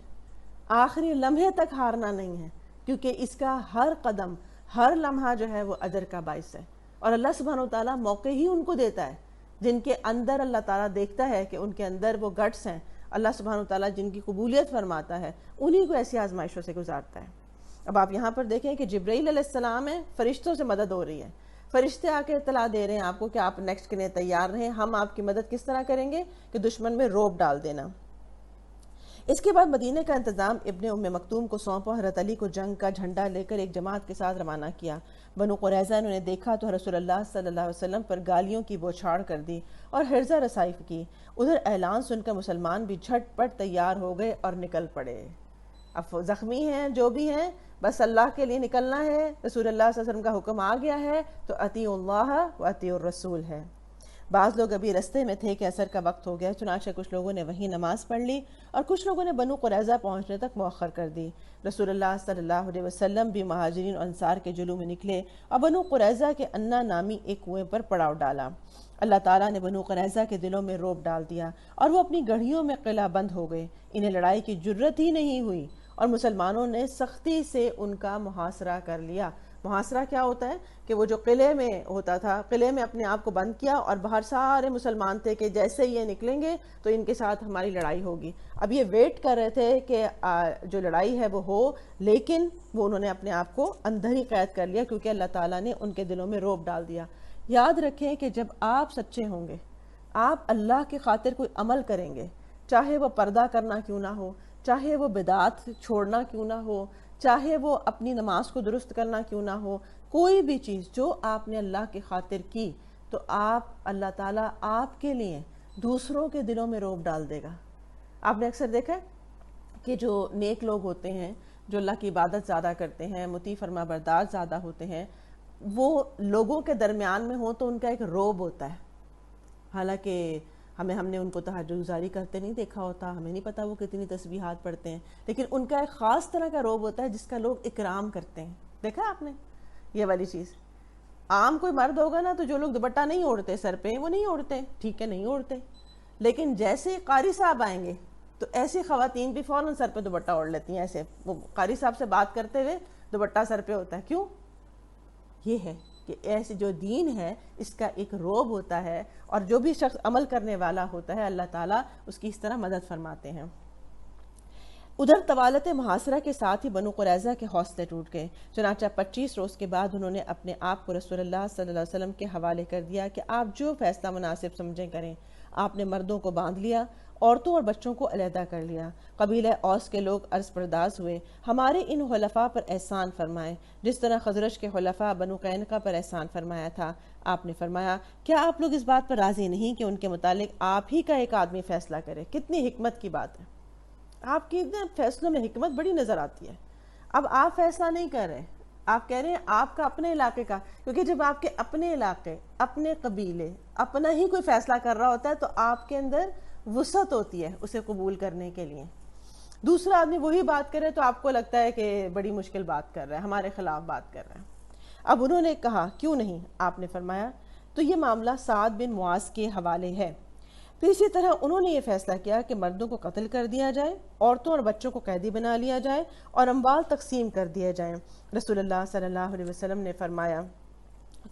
آخری لمحے تک ہارنا نہیں ہے، کیونکہ اس کا ہر قدم، ہر لمحہ جو ہے وہ اجر کا باعث ہے، اور اللہ سبحانہ وتعالیٰ موقع ہی ان کو دیتا ہے جن کے اندر اللہ تعالیٰ دیکھتا ہے کہ ان کے اندر وہ گٹس ہیں۔ اللہ سبحانہ وتعالیٰ جن کی قبولیت فرماتا ہے انہی کو ایسی آزمائشوں سے گزارتا ہے۔ اب آپ یہاں پر دیکھیں کہ جبرائیل علیہ السلام ہے، فرشتوں سے مدد ہو رہی ہے، فرشتے آ کے اطلاع دے رہے ہیں آپ کو کہ آپ نیکسٹ کے لیے تیار رہیں، ہم آپ کی مدد کس طرح کریں گے کہ دشمن میں روب ڈال دینا۔ اس کے بعد مدینہ کا انتظام ابن ام مکتوم کو سونپا، حضرت علی کو جنگ کا جھنڈا لے کر ایک جماعت کے ساتھ روانہ کیا۔ بنو قریظہ نے انہیں دیکھا تو رسول اللہ صلی اللہ علیہ وسلم پر گالیوں کی بوچھاڑ کر دی اور حرزہ رسائی کی۔ ادھر اعلان سن کر مسلمان بھی جھٹ پٹ تیار ہو گئے اور نکل پڑے۔ اب زخمی ہیں جو بھی ہیں، بس اللہ کے لیے نکلنا ہے، رسول اللہ صلی اللہ علیہ وسلم کا حکم آ گیا ہے تو اطیعوا اللہ و اطیعوا الرسول ہے۔ بعض لوگ ابھی رستے میں تھے کہ عصر کا وقت ہو گیا، چنانچہ کچھ لوگوں نے وہیں نماز پڑھ لی اور کچھ لوگوں نے بنو قریظہ پہنچنے تک مؤخر کر دی۔ رسول اللہ صلی اللہ علیہ وسلم بھی مہاجرین اور انصار کے جلو میں نکلے اور بنو قریظہ کے انا نامی ایک کنویں پر پڑاؤ ڈالا۔ اللہ تعالیٰ نے بنو قریظہ کے دلوں میں روب ڈال دیا اور وہ اپنی گڑھیوں میں قلعہ بند ہو گئے، انہیں لڑائی کی جرت ہی نہیں ہوئی اور مسلمانوں نے سختی سے ان کا محاصرہ کر لیا۔ محاصرہ کیا ہوتا ہے کہ وہ جو قلعے میں ہوتا تھا، قلعے میں اپنے آپ کو بند کیا اور باہر سارے مسلمان تھے کہ جیسے یہ نکلیں گے تو ان کے ساتھ ہماری لڑائی ہوگی۔ اب یہ ویٹ کر رہے تھے کہ جو لڑائی ہے وہ ہو، لیکن وہ انہوں نے اپنے آپ کو اندر ہی قید کر لیا کیونکہ اللہ تعالیٰ نے ان کے دلوں میں روب ڈال دیا۔ یاد رکھیں کہ جب آپ سچے ہوں گے، آپ اللہ کی خاطر کوئی عمل کریں گے، چاہے وہ پردہ کرنا کیوں نہ ہو، چاہے وہ بدعات چھوڑنا کیوں نہ ہو، چاہے وہ اپنی نماز کو درست کرنا کیوں نہ ہو، کوئی بھی چیز جو آپ نے اللہ کی خاطر کی تو اللہ تعالیٰ آپ کے لیے دوسروں کے دلوں میں روب ڈال دے گا۔ آپ نے اکثر دیکھا کہ جو نیک لوگ ہوتے ہیں، جو اللہ کی عبادت زیادہ کرتے ہیں، مطیع فرما بردار زیادہ ہوتے ہیں، وہ لوگوں کے درمیان میں ہوں تو ان کا ایک روب ہوتا ہے۔ حالانکہ ہم نے ان کو تہجد گزاری کرتے نہیں دیکھا ہوتا، ہمیں نہیں پتا وہ کتنی تسبیحات پڑھتے ہیں، لیکن ان کا ایک خاص طرح کا روب ہوتا ہے جس کا لوگ اکرام کرتے ہیں۔ دیکھا آپ نے یہ والی چیز؟ عام کوئی مرد ہوگا نا تو جو لوگ دوپٹہ نہیں اوڑھتے سر پہ، وہ نہیں اوڑھتے، ٹھیک ہے نہیں اوڑھتے، لیکن جیسے قاری صاحب آئیں گے تو ایسی خواتین بھی فوراً سر پہ دوپٹہ اوڑھ لیتی ہیں، ایسے وہ قاری صاحب سے بات کرتے ہوئے دوپٹہ سر پہ ہوتا ہے۔ کیوں؟ یہ ہے کہ ایسے جو دین ہے اس کا ایک روب ہوتا ہے، اور جو بھی شخص عمل کرنے والا ہوتا ہے اللہ تعالیٰ اس کی اس طرح مدد فرماتے ہیں۔ ادھر طوالت محاصرہ کے ساتھ ہی بنو قریظہ کے حوصلے ٹوٹ گئے، چنانچہ 25 روز کے بعد انہوں نے اپنے آپ کو رسول اللہ صلی اللہ علیہ وسلم کے حوالے کر دیا کہ آپ جو فیصلہ مناسب سمجھیں کریں۔ آپ نے مردوں کو باندھ لیا عورتوں اور بچوں کو علیحدہ کر لیا۔ قبیلہ اوس کے لوگ عرض پرداز ہوئے، ہمارے ان خلفاء پر احسان فرمائے جس طرح خزرج کے خلفاء بنو قینقاع پر احسان فرمایا تھا۔ آپ نے فرمایا، کیا آپ لوگ اس بات پر راضی نہیں کہ ان کے متعلق آپ ہی کا ایک آدمی فیصلہ کرے؟ کتنی حکمت کی بات ہے، آپ کی فیصلوں میں حکمت بڑی نظر آتی ہے۔ اب آپ فیصلہ نہیں کر رہے، آپ کہہ رہے ہیں آپ کا اپنے علاقے کا، کیونکہ جب آپ کے اپنے علاقے، اپنے قبیلے، اپنا ہی کوئی فیصلہ کر رہا ہوتا ہے تو آپ کے اندر وسعت ہوتی ہے اسے قبول کرنے کے لیے۔ دوسرا آدمی وہی بات کرے تو آپ کو لگتا ہے کہ بڑی مشکل بات کر رہا ہے، ہمارے خلاف بات کر رہا ہے۔ اب انہوں نے کہا، کیوں نہیں؟ آپ نے فرمایا، تو یہ معاملہ سعد بن معاذ کے حوالے ہے۔ پھر اسی طرح انہوں نے یہ فیصلہ کیا کہ مردوں کو قتل کر دیا جائے، عورتوں اور بچوں کو قیدی بنا لیا جائے اور اموال تقسیم کر دیا جائیں۔ رسول اللہ صلی اللہ علیہ وسلم نے فرمایا،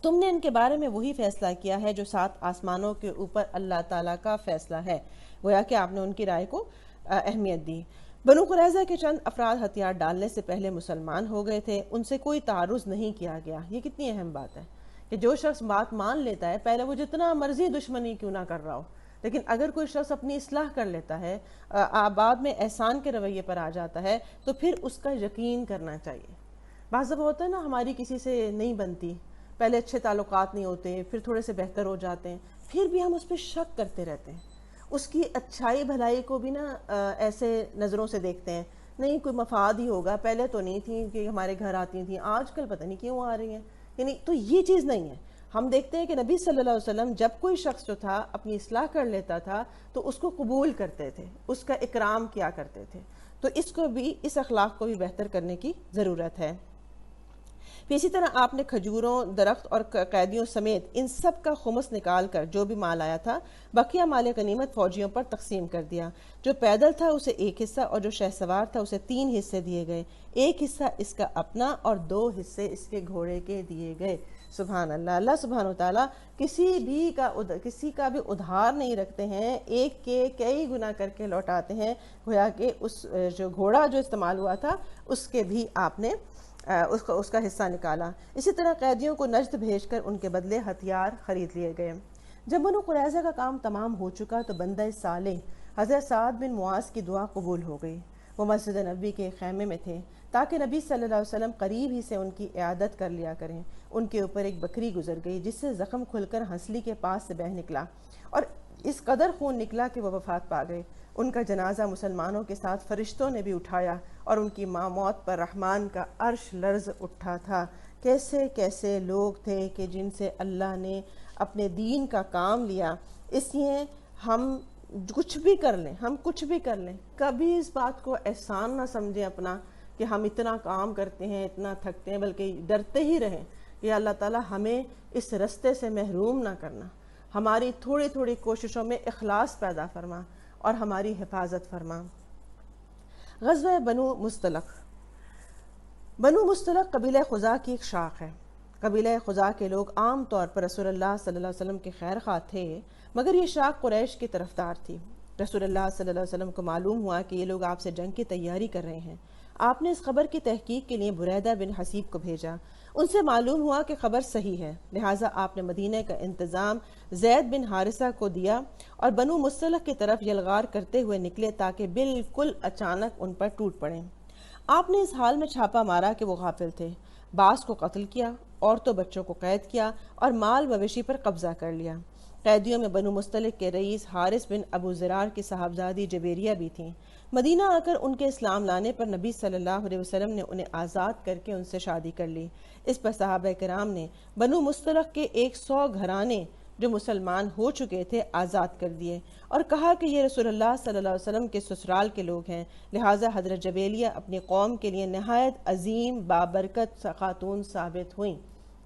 تم نے ان کے بارے میں وہی فیصلہ کیا ہے جو 7 آسمانوں کے اوپر اللہ تعالیٰ کا فیصلہ ہے۔ گویا کہ آپ نے ان کی رائے کو اہمیت دی۔ بنو قریظہ کے چند افراد ہتھیار ڈالنے سے پہلے مسلمان ہو گئے تھے، ان سے کوئی تعارض نہیں کیا گیا۔ یہ کتنی اہم بات ہے کہ جو شخص بات مان لیتا ہے، پہلے وہ جتنا مرضی دشمنی کیوں نہ کر رہا ہو، لیکن اگر کوئی شخص اپنی اصلاح کر لیتا ہے، بعد میں احسان کے رویے پر آ جاتا ہے، تو پھر اس کا یقین کرنا چاہیے۔ بعض دفعہ ہوتا ہے نا، ہماری کسی سے نہیں بنتی، پہلے اچھے تعلقات نہیں ہوتے، پھر تھوڑے سے بہتر ہو جاتے ہیں، پھر بھی ہم اس پہ شک کرتے رہتے ہیں، اس کی اچھائی بھلائی کو بھی نا ایسے نظروں سے دیکھتے ہیں، نہیں کوئی مفاد ہی ہوگا، پہلے تو نہیں تھی کہ ہمارے گھر آتی تھیں، آج کل پتہ نہیں کیوں آ رہی ہیں، یعنی تو یہ چیز نہیں ہے۔ ہم دیکھتے ہیں کہ نبی صلی اللہ علیہ وسلم جب کوئی شخص جو تھا اپنی اصلاح کر لیتا تھا تو اس کو قبول کرتے تھے، اس کا اکرام کیا کرتے تھے۔ تو اس اخلاق کو بھی بہتر کرنے کی ضرورت ہے۔ پھر اسی طرح آپ نے کھجوروں، درخت اور قیدیوں سمیت ان سب کا خمس نکال کر جو بھی مال آیا تھا، بقیہ مال غنیمت فوجیوں پر تقسیم کر دیا۔ جو پیدل تھا اسے 1 حصہ اور جو شہ سوار تھا اسے 3 حصے دیے گئے، 1 حصہ اس کا اپنا اور 2 حصے اس کے گھوڑے کے دیے گئے۔ سبحان اللہ، اللہ سبحانہ وتعالیٰ کسی کا بھی ادھار نہیں رکھتے ہیں، ایک کے کئی گنا کر کے لوٹاتے ہیں۔ گویا کہ اس جو گھوڑا جو استعمال ہوا تھا اس کے بھی آپ نے اس کا حصہ نکالا۔ اسی طرح قیدیوں کو نجد بھیج کر ان کے بدلے ہتھیار خرید لیے گئے۔ جب بنو قریظہ کا کام تمام ہو چکا تو بندہ صالح حضرت سعد بن معاذ کی دعا قبول ہو گئی۔ وہ مسجد نبی کے خیمے میں تھے تاکہ نبی صلی اللہ علیہ وسلم قریب ہی سے ان کی عیادت کر لیا کریں۔ ان کے اوپر ایک بکری گزر گئی جس سے زخم کھل کر ہنسلی کے پاس سے بہہ نکلا اور اس قدر خون نکلا کہ وہ وفات پا گئے۔ ان کا جنازہ مسلمانوں کے ساتھ فرشتوں نے بھی اٹھایا اور ان کی موت پر رحمان کا عرش لرز اٹھا تھا۔ کیسے کیسے لوگ تھے کہ جن سے اللہ نے اپنے دین کا کام لیا۔ اس لیے ہم کچھ بھی کر لیں، کبھی اس بات کو احسان نہ سمجھیں اپنا کہ ہم اتنا کام کرتے ہیں، اتنا تھکتے ہیں، بلکہ ڈرتے ہی رہیں کہ اللہ تعالیٰ ہمیں اس رستے سے محروم نہ کرنا، ہماری تھوڑی تھوڑی کوششوں میں اخلاص پیدا فرما اور ہماری حفاظت فرما۔ غزوہ بنو مستلق قبیلہ خزاع کی ایک شاخ ہے۔ قبیلہ خزاع کے لوگ عام طور پر رسول اللہ صلی اللہ علیہ وسلم کے خیر خواہ تھے، مگر یہ شاخ قریش کی طرفدار تھی۔ رسول اللہ صلی اللہ علیہ وسلم کو معلوم ہوا کہ یہ لوگ آپ سے جنگ کی تیاری کر رہے ہیں۔ آپ نے اس خبر کی تحقیق کے لیے بریدہ بن حسیب کو بھیجا۔ ان سے معلوم ہوا کہ خبر صحیح ہے، لہٰذا آپ نے مدینہ کا انتظام زید بن حارثہ کو دیا اور بنو مستلق کی طرف یلغار کرتے ہوئے نکلے تاکہ بالکل اچانک ان پر ٹوٹ پڑیں۔ آپ نے اس حال میں چھاپا مارا کہ وہ غافل تھے، بعض کو قتل کیا، عورتوں بچوں کو قید کیا اور مال مویشی پر قبضہ کر لیا۔ قیدیوں میں بنو مستلق کے رئیس حارث بن ابو زرار کی صاحبزادی جبیریہ بھی تھیں۔ مدینہ آ کر ان کے اسلام لانے پر نبی صلی اللہ علیہ وسلم نے انہیں آزاد کر کے ان سے شادی کر لی۔ اس پر صحابہ کرام نے بنو مستلق کے 100 گھرانے جو مسلمان ہو چکے تھے آزاد کر دیے اور کہا کہ یہ رسول اللہ صلی اللہ علیہ وسلم کے سسرال کے لوگ ہیں، لہٰذا حضرت جبیلیہ اپنی قوم کے لیے نہایت عظیم بابرکت خاتون ثابت ہوئیں۔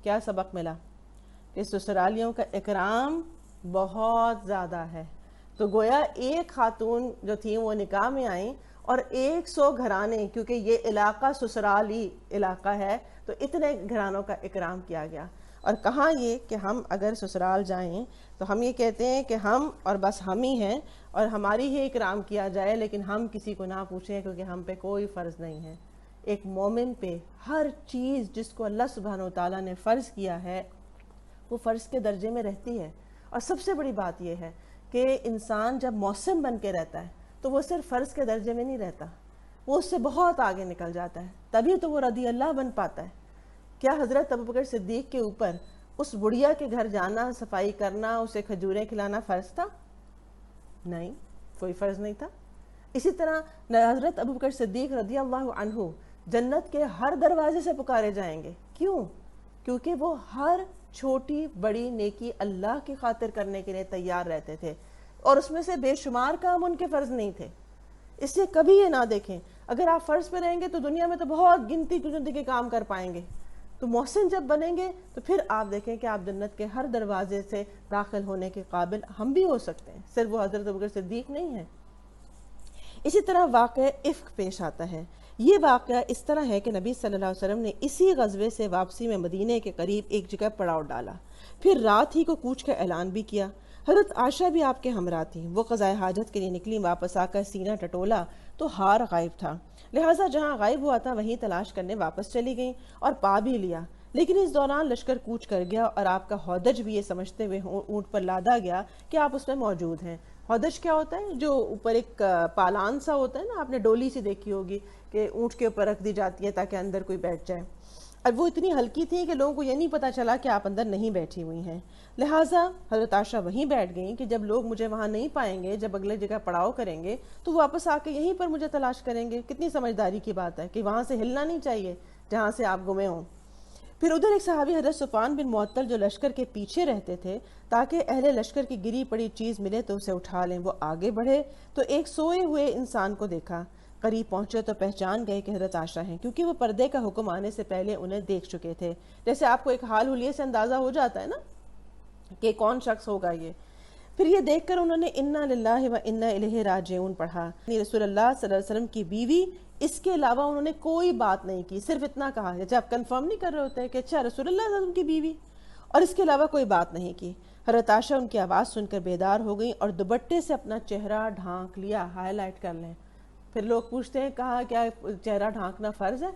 کیا سبق ملا؟ کہ سسرالیوں کا اکرام بہت زیادہ ہے۔ تو گویا ایک خاتون جو تھیں وہ نکاح میں آئیں اور 100 گھرانے، کیونکہ یہ علاقہ سسرالی علاقہ ہے تو اتنے گھرانوں کا اکرام کیا گیا۔ اور کہاں یہ کہ ہم اگر سسرال جائیں تو ہم یہ کہتے ہیں کہ ہم اور بس ہم ہی ہیں اور ہماری ہی اکرام کیا جائے، لیکن ہم کسی کو نہ پوچھیں کیونکہ ہم پہ کوئی فرض نہیں ہے۔ ایک مومن پہ ہر چیز جس کو اللہ سبحانہ وتعالیٰ نے فرض کیا ہے وہ فرض کے درجے میں رہتی ہے۔ اور سب سے بڑی بات یہ ہے کہ انسان جب محسن بن کے رہتا ہے تو وہ صرف فرض کے درجے میں نہیں رہتا، وہ اس سے بہت آگے نکل جاتا ہے، تبھی تو وہ رضی اللہ بن پاتا ہے۔ کیا حضرت ابوبکر صدیق کے اوپر اس بڑھیا کے گھر جانا، صفائی کرنا، اسے کھجوریں کھلانا فرض تھا؟ نہیں، کوئی فرض نہیں تھا۔ اسی طرح حضرت ابوبکر صدیق رضی اللہ عنہ جنت کے ہر دروازے سے پکارے جائیں گے۔ کیوں؟ کیونکہ وہ ہر چھوٹی بڑی نیکی اللہ کی خاطر کرنے کے لیے تیار رہتے تھے، اور اس میں سے بے شمار کام ان کے فرض نہیں تھے۔ اس لیے کبھی یہ نہ دیکھیں اگر آپ فرض پہ رہیں گے تو دنیا میں تو بہت گنتی چنتی کے کام کر پائیں گے، تو محسن جب بنیں گے تو پھر آپ دیکھیں کہ آپ جنت کے ہر دروازے سے داخل ہونے کے قابل ہم بھی ہو سکتے ہیں، صرف وہ حضرت ابوبکر صدیق نہیں ہیں۔ اسی طرح واقعہ افک پیش آتا ہے۔ یہ واقعہ اس طرح ہے کہ نبی صلی اللہ علیہ وسلم نے اسی غزوے سے واپسی میں مدینے کے قریب ایک جگہ پڑاؤ ڈالا، پھر رات ہی کو کوچ کا اعلان بھی کیا۔ حضرت عائشہ بھی آپ کے ہمراہ تھیں، وہ قضاء حاجت کے لیے نکلی، واپس آ کر سینہ ٹٹولا تو ہار غائب تھا، لہٰذا جہاں غائب ہوا تھا وہیں تلاش کرنے واپس چلی گئیں اور پا بھی لیا، لیکن اس دوران لشکر کوچ کر گیا اور آپ کا ہودج بھی یہ سمجھتے ہوئے اونٹ پر لادا گیا کہ آپ اس میں موجود ہیں۔ ہودج کیا ہوتا ہے؟ جو اوپر ایک پالان سا ہوتا ہے نا، آپ نے ڈولی سی دیکھی ہوگی کہ اونٹ کے اوپر رکھ دی جاتی ہے تاکہ اندر کوئی بیٹھ جائے، اور وہ اتنی ہلکی تھی کہ لوگوں کو یہ نہیں پتا چلا کہ آپ اندر نہیں بیٹھی ہوئی ہیں، لہٰذا حضرت عائشہ وہیں بیٹھ گئیں کہ جب لوگ مجھے وہاں نہیں پائیں گے، جب اگلے جگہ پڑاؤ کریں گے تو واپس آ کے یہیں پر مجھے تلاش کریں گے۔ کتنی سمجھداری کی بات ہے کہ وہاں سے ہلنا نہیں چاہیے جہاں سے آپ گمے ہوں۔ پھر ادھر ایک صحابی حضرت صفوان بن معطل جو لشکر کے پیچھے رہتے تھے تاکہ اہل لشکر کی گری پڑی چیز ملے تو اسے اٹھا لیں، وہ آگے بڑھے تو ایک سوئے ہوئے انسان کو دیکھا، قریب پہنچے تو پہچان گئے کہ حضرت عائشہ ہیں، کیونکہ وہ پردے کا حکم آنے سے پہلے انہیں دیکھ چکے تھے۔ جیسے آپ کو ایک حال حلیے سے اندازہ ہو جاتا ہے نا کہ کون شخص ہوگا یہ۔ پھر یہ دیکھ کر انہوں نے انا للہ و انا الیہ راجعون پڑھا، یعنی رسول اللہ صلی اللہ علیہ وسلم کی بیوی، اس کے علاوہ انہوں نے کوئی بات نہیں کی، صرف اتنا کہا، جیسے آپ کنفرم نہیں کر رہے ہوتے ہیں کہ اچھا رسول اللہ صلی اللہ علیہ وسلم کی بیوی، اور اس کے علاوہ کوئی بات نہیں کی۔ حضرت عائشہ ان کی آواز سن کر بیدار ہو گئیں اور دوپٹے سے اپنا چہرہ ڈھانک لیا، ہائی لائٹ کر لیں۔ پھر لوگ پوچھتے ہیں کہا کیا چہرہ ڈھانکنا فرض ہے؟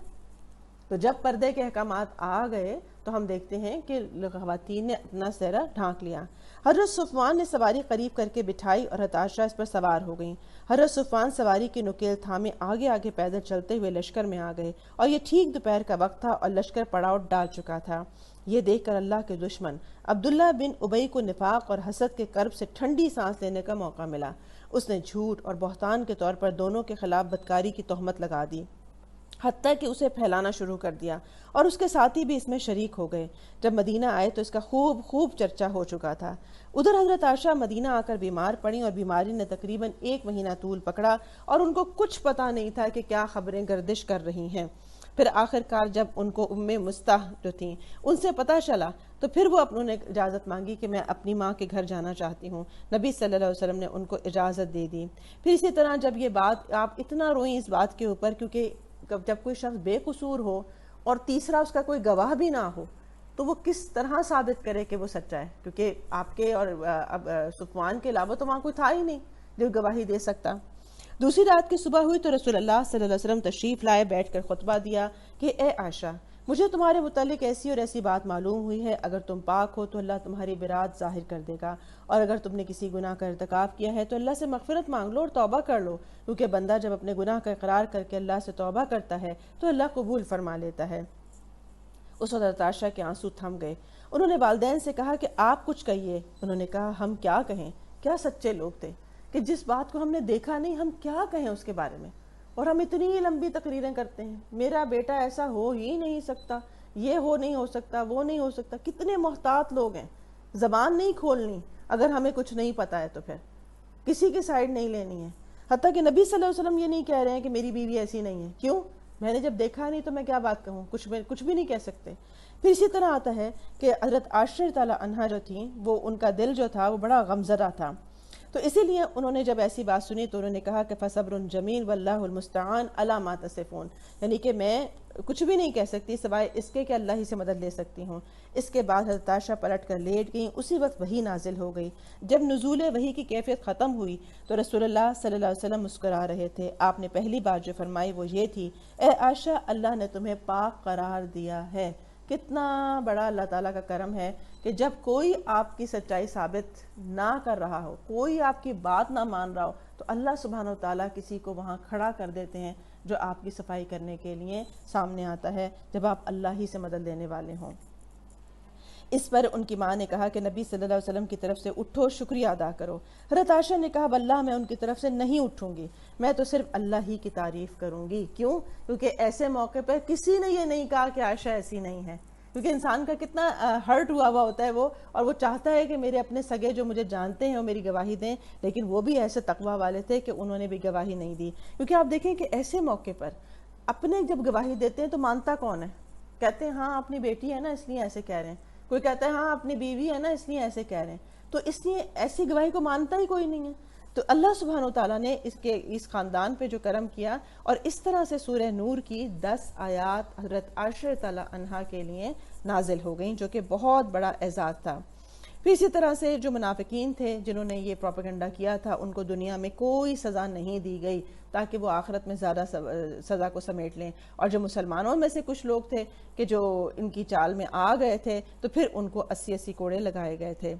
تو جب پردے کے احکامات آ گئے تو ہم دیکھتے ہیں کہ خواتین نے اپنا چہرہ ڈھانک لیا۔ حضرت صفوان نے سواری قریب کر کے بٹھائی اور حضرت عائشہ اس پر سوار ہو گئیں۔ حضرت صفوان سواری کی نکیل تھامے آگے آگے پیدل چلتے ہوئے لشکر میں آ گئے، اور یہ ٹھیک دوپہر کا وقت تھا اور لشکر پڑاؤ ڈال چکا تھا۔ یہ دیکھ کر اللہ کے دشمن عبداللہ بن ابی کو نفاق اور حسد کے کرب سے ٹھنڈی سانس لینے کا موقع ملا۔ اس نے جھوٹ اور بہتان کے طور پر دونوں کے خلاف بدکاری کی تہمت لگا دی، حتیٰ کہ اسے پھیلانا شروع کر دیا، اور اس کے ساتھی بھی اس میں شریک ہو گئے۔ جب مدینہ آئے تو اس کا خوب چرچا ہو چکا تھا۔ ادھر حضرت عائشہ مدینہ آ کر بیمار پڑیں اور بیماری نے تقریباً 1 مہینہ طول پکڑا، اور ان کو کچھ پتہ نہیں تھا کہ کیا خبریں گردش کر رہی ہیں۔ پھر آخر کار جب ان کو مستح جو تھیں ان سے پتہ چلا تو پھر وہ انہوں نے اجازت مانگی کہ میں اپنی ماں کے گھر جانا چاہتی ہوں۔ نبی صلی اللہ علیہ وسلم نے ان کو اجازت دے دی۔ پھر اسی طرح جب یہ بات، آپ اتنا روئیں اس بات کے اوپر، کیونکہ جب کوئی شخص بے قصور ہو اور تیسرا اس کا کوئی گواہ بھی نہ ہو تو وہ کس طرح ثابت کرے کہ وہ سچا ہے، کیونکہ آپ کے اور صفوان کے علاوہ تو وہاں کوئی تھا ہی نہیں جو گواہی دے سکتا۔ دوسری رات کی صبح ہوئی تو رسول اللہ صلی اللہ علیہ وسلم تشریف لائے، بیٹھ کر خطبہ دیا کہ اے عائشہ، مجھے تمہارے متعلق ایسی اور ایسی بات معلوم ہوئی ہے، اگر تم پاک ہو تو اللہ تمہاری برات ظاہر کر دے گا، اور اگر تم نے کسی گناہ کا ارتکاب کیا ہے تو اللہ سے مغفرت مانگ لو اور توبہ کر لو، کیونکہ بندہ جب اپنے گناہ کا اقرار کر کے اللہ سے توبہ کرتا ہے تو اللہ قبول فرما لیتا ہے۔ اس وقت حضرت عائشہ کے آنسو تھم گئے۔ انہوں نے والدین سے کہا کہ آپ کچھ کہیے۔ انہوں نے کہا ہم کیا کہیں، کیا سچے لوگ تھے کہ جس بات کو ہم نے دیکھا نہیں ہم کیا کہیں اس کے بارے میں، اور ہم اتنی لمبی تقریریں کرتے ہیں، میرا بیٹا ایسا ہو ہی نہیں سکتا، یہ نہیں ہو سکتا، وہ نہیں ہو سکتا۔ کتنے محتاط لوگ ہیں، زبان نہیں کھولنی اگر ہمیں کچھ نہیں پتا ہے تو پھر کسی کی سائیڈ نہیں لینی ہے۔ حتیٰ کہ نبی صلی اللہ علیہ وسلم یہ نہیں کہہ رہے ہیں کہ میری بیوی ایسی نہیں ہے، کیوں؟ میں نے جب دیکھا نہیں تو میں کیا بات کہوں، کچھ بھی نہیں کہہ سکتے۔ پھر اسی طرح آتا ہے کہ حضرت عائشہ تعالیٰ عنہا جو تھیں وہ ان کا دل جو تھا وہ بڑا غمزدہ تھا، تو اسی لیے انہوں نے جب ایسی بات سنی تو انہوں نے کہا کہ فصبر جمیل واللہ المستعان علی ما تصفون، یعنی کہ میں کچھ بھی نہیں کہہ سکتی سوائے اس کے کہ اللہ ہی سے مدد لے سکتی ہوں۔ اس کے بعد حضرت عائشہ پلٹ کر لیٹ گئیں۔ اسی وقت وحی نازل ہو گئی۔ جب نزول وحی کی کیفیت ختم ہوئی تو رسول اللہ صلی اللہ علیہ وسلم مسکرا رہے تھے۔ آپ نے پہلی بات جو فرمائی وہ یہ تھی، اے عائشہ، اللہ نے تمہیں پاک قرار دیا ہے، کتنا بڑا اللہ تعالیٰ کا کرم ہے کہ جب کوئی آپ کی سچائی ثابت نہ کر رہا ہو، کوئی آپ کی بات نہ مان رہا ہو، تو اللہ سبحانہ و تعالیٰ کسی کو وہاں کھڑا کر دیتے ہیں جو آپ کی صفائی کرنے کے لیے سامنے آتا ہے، جب آپ اللہ ہی سے مدد لینے والے ہوں۔ اس پر ان کی ماں نے کہا کہ نبی صلی اللہ علیہ وسلم کی طرف سے اٹھو، شکریہ ادا کرو۔ حضرت عائشہ نے کہا واللہ میں ان کی طرف سے نہیں اٹھوں گی، میں تو صرف اللہ ہی کی تعریف کروں گی۔ کیوں؟ کیونکہ ایسے موقع پر کسی نے یہ نہیں کہا کہ عائشہ ایسی نہیں ہے، کیونکہ انسان کا کتنا ہرٹ ہوا ہوتا ہے وہ، اور وہ چاہتا ہے کہ میرے اپنے سگے جو مجھے جانتے ہیں وہ میری گواہی دیں، لیکن وہ بھی ایسے تقویٰ والے تھے کہ انہوں نے بھی گواہی نہیں دی۔ کیونکہ آپ دیکھیں کہ ایسے موقع پر اپنے جب گواہی دیتے ہیں تو مانتا کون ہے؟ کہتے ہیں ہاں اپنی بیٹی ہے نا اس لیے ایسے کہہ رہے ہیں، کوئی کہتا ہے ہاں اپنی بیوی ہے نا اس لیے ایسے کہہ رہے ہیں، تو اس لیے ایسی گواہی کو مانتا ہی کوئی نہیں ہے۔ تو اللہ سبحانہ وتعالیٰ نے اس خاندان پہ جو کرم کیا، اور اس طرح سے سورہ نور کی 10 آیات حضرت عائشہ تعالیٰ عنہا کے لیے نازل ہو گئیں، جو کہ بہت بڑا اعزاز تھا۔ پھر اسی طرح سے جو منافقین تھے جنہوں نے یہ پروپیگنڈا کیا تھا، ان کو دنیا میں کوئی سزا نہیں دی گئی تاکہ وہ آخرت میں زیادہ سزا کو سمیٹ لیں، اور جو مسلمانوں میں سے کچھ لوگ تھے کہ جو ان کی چال میں آ گئے تھے تو پھر ان کو 80 کوڑے لگائے گئے تھے۔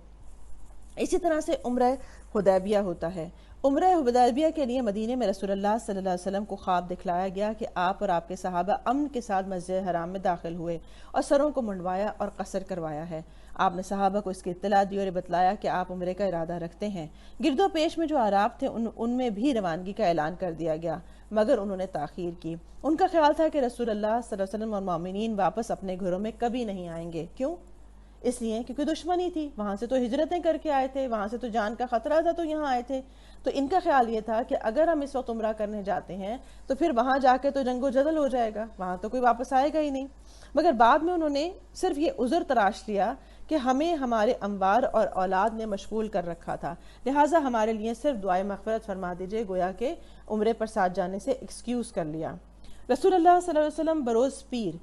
اسی طرح سے عمرہ حدیبیہ ہوتا ہے۔ عمرہ حدیبیہ کے لیے مدینے میں رسول اللہ صلی اللہ علیہ وسلم کو خواب دکھلایا گیا کہ آپ اور آپ کے صحابہ امن کے ساتھ مسجد حرام میں داخل ہوئے اور سروں کو منڈوایا اور قصر کروایا ہے۔ آپ نے صحابہ کو اس کی اطلاع دی اور یہ بتلایا کہ آپ عمرے کا ارادہ رکھتے ہیں۔ گرد و پیش میں جو اعراب تھے ان میں بھی روانگی کا اعلان کر دیا گیا، مگر انہوں نے تاخیر کی۔ ان کا خیال تھا کہ رسول اللہ صلی اللہ علیہ وسلم اور مومنین واپس اپنے گھروں میں کبھی نہیں آئیں گے۔ کیوں؟ اس لیے کیونکہ دشمنی تھی، وہاں سے تو ہجرتیں کر کے آئے تھے، وہاں سے تو جان کا خطرہ تھا تو یہاں آئے تھے۔ تو ان کا خیال یہ تھا کہ اگر ہم اس وقت عمرہ کرنے جاتے ہیں تو پھر وہاں جا کے تو جنگ و جدل ہو جائے گا، وہاں تو کوئی واپس آئے گا ہی نہیں۔ مگر بعد میں انہوں نے صرف یہ عذر تراش لیا کہ ہمیں ہمارے انبار اور اولاد نے مشغول کر رکھا تھا، لہٰذا ہمارے لیے صرف دعائے مغفرت فرما دیجئے، گویا کہ عمرے پر ساتھ جانے سے ایکسکیوز کر لیا۔ رسول اللہ صلی اللہ علیہ وسلم بروز پیر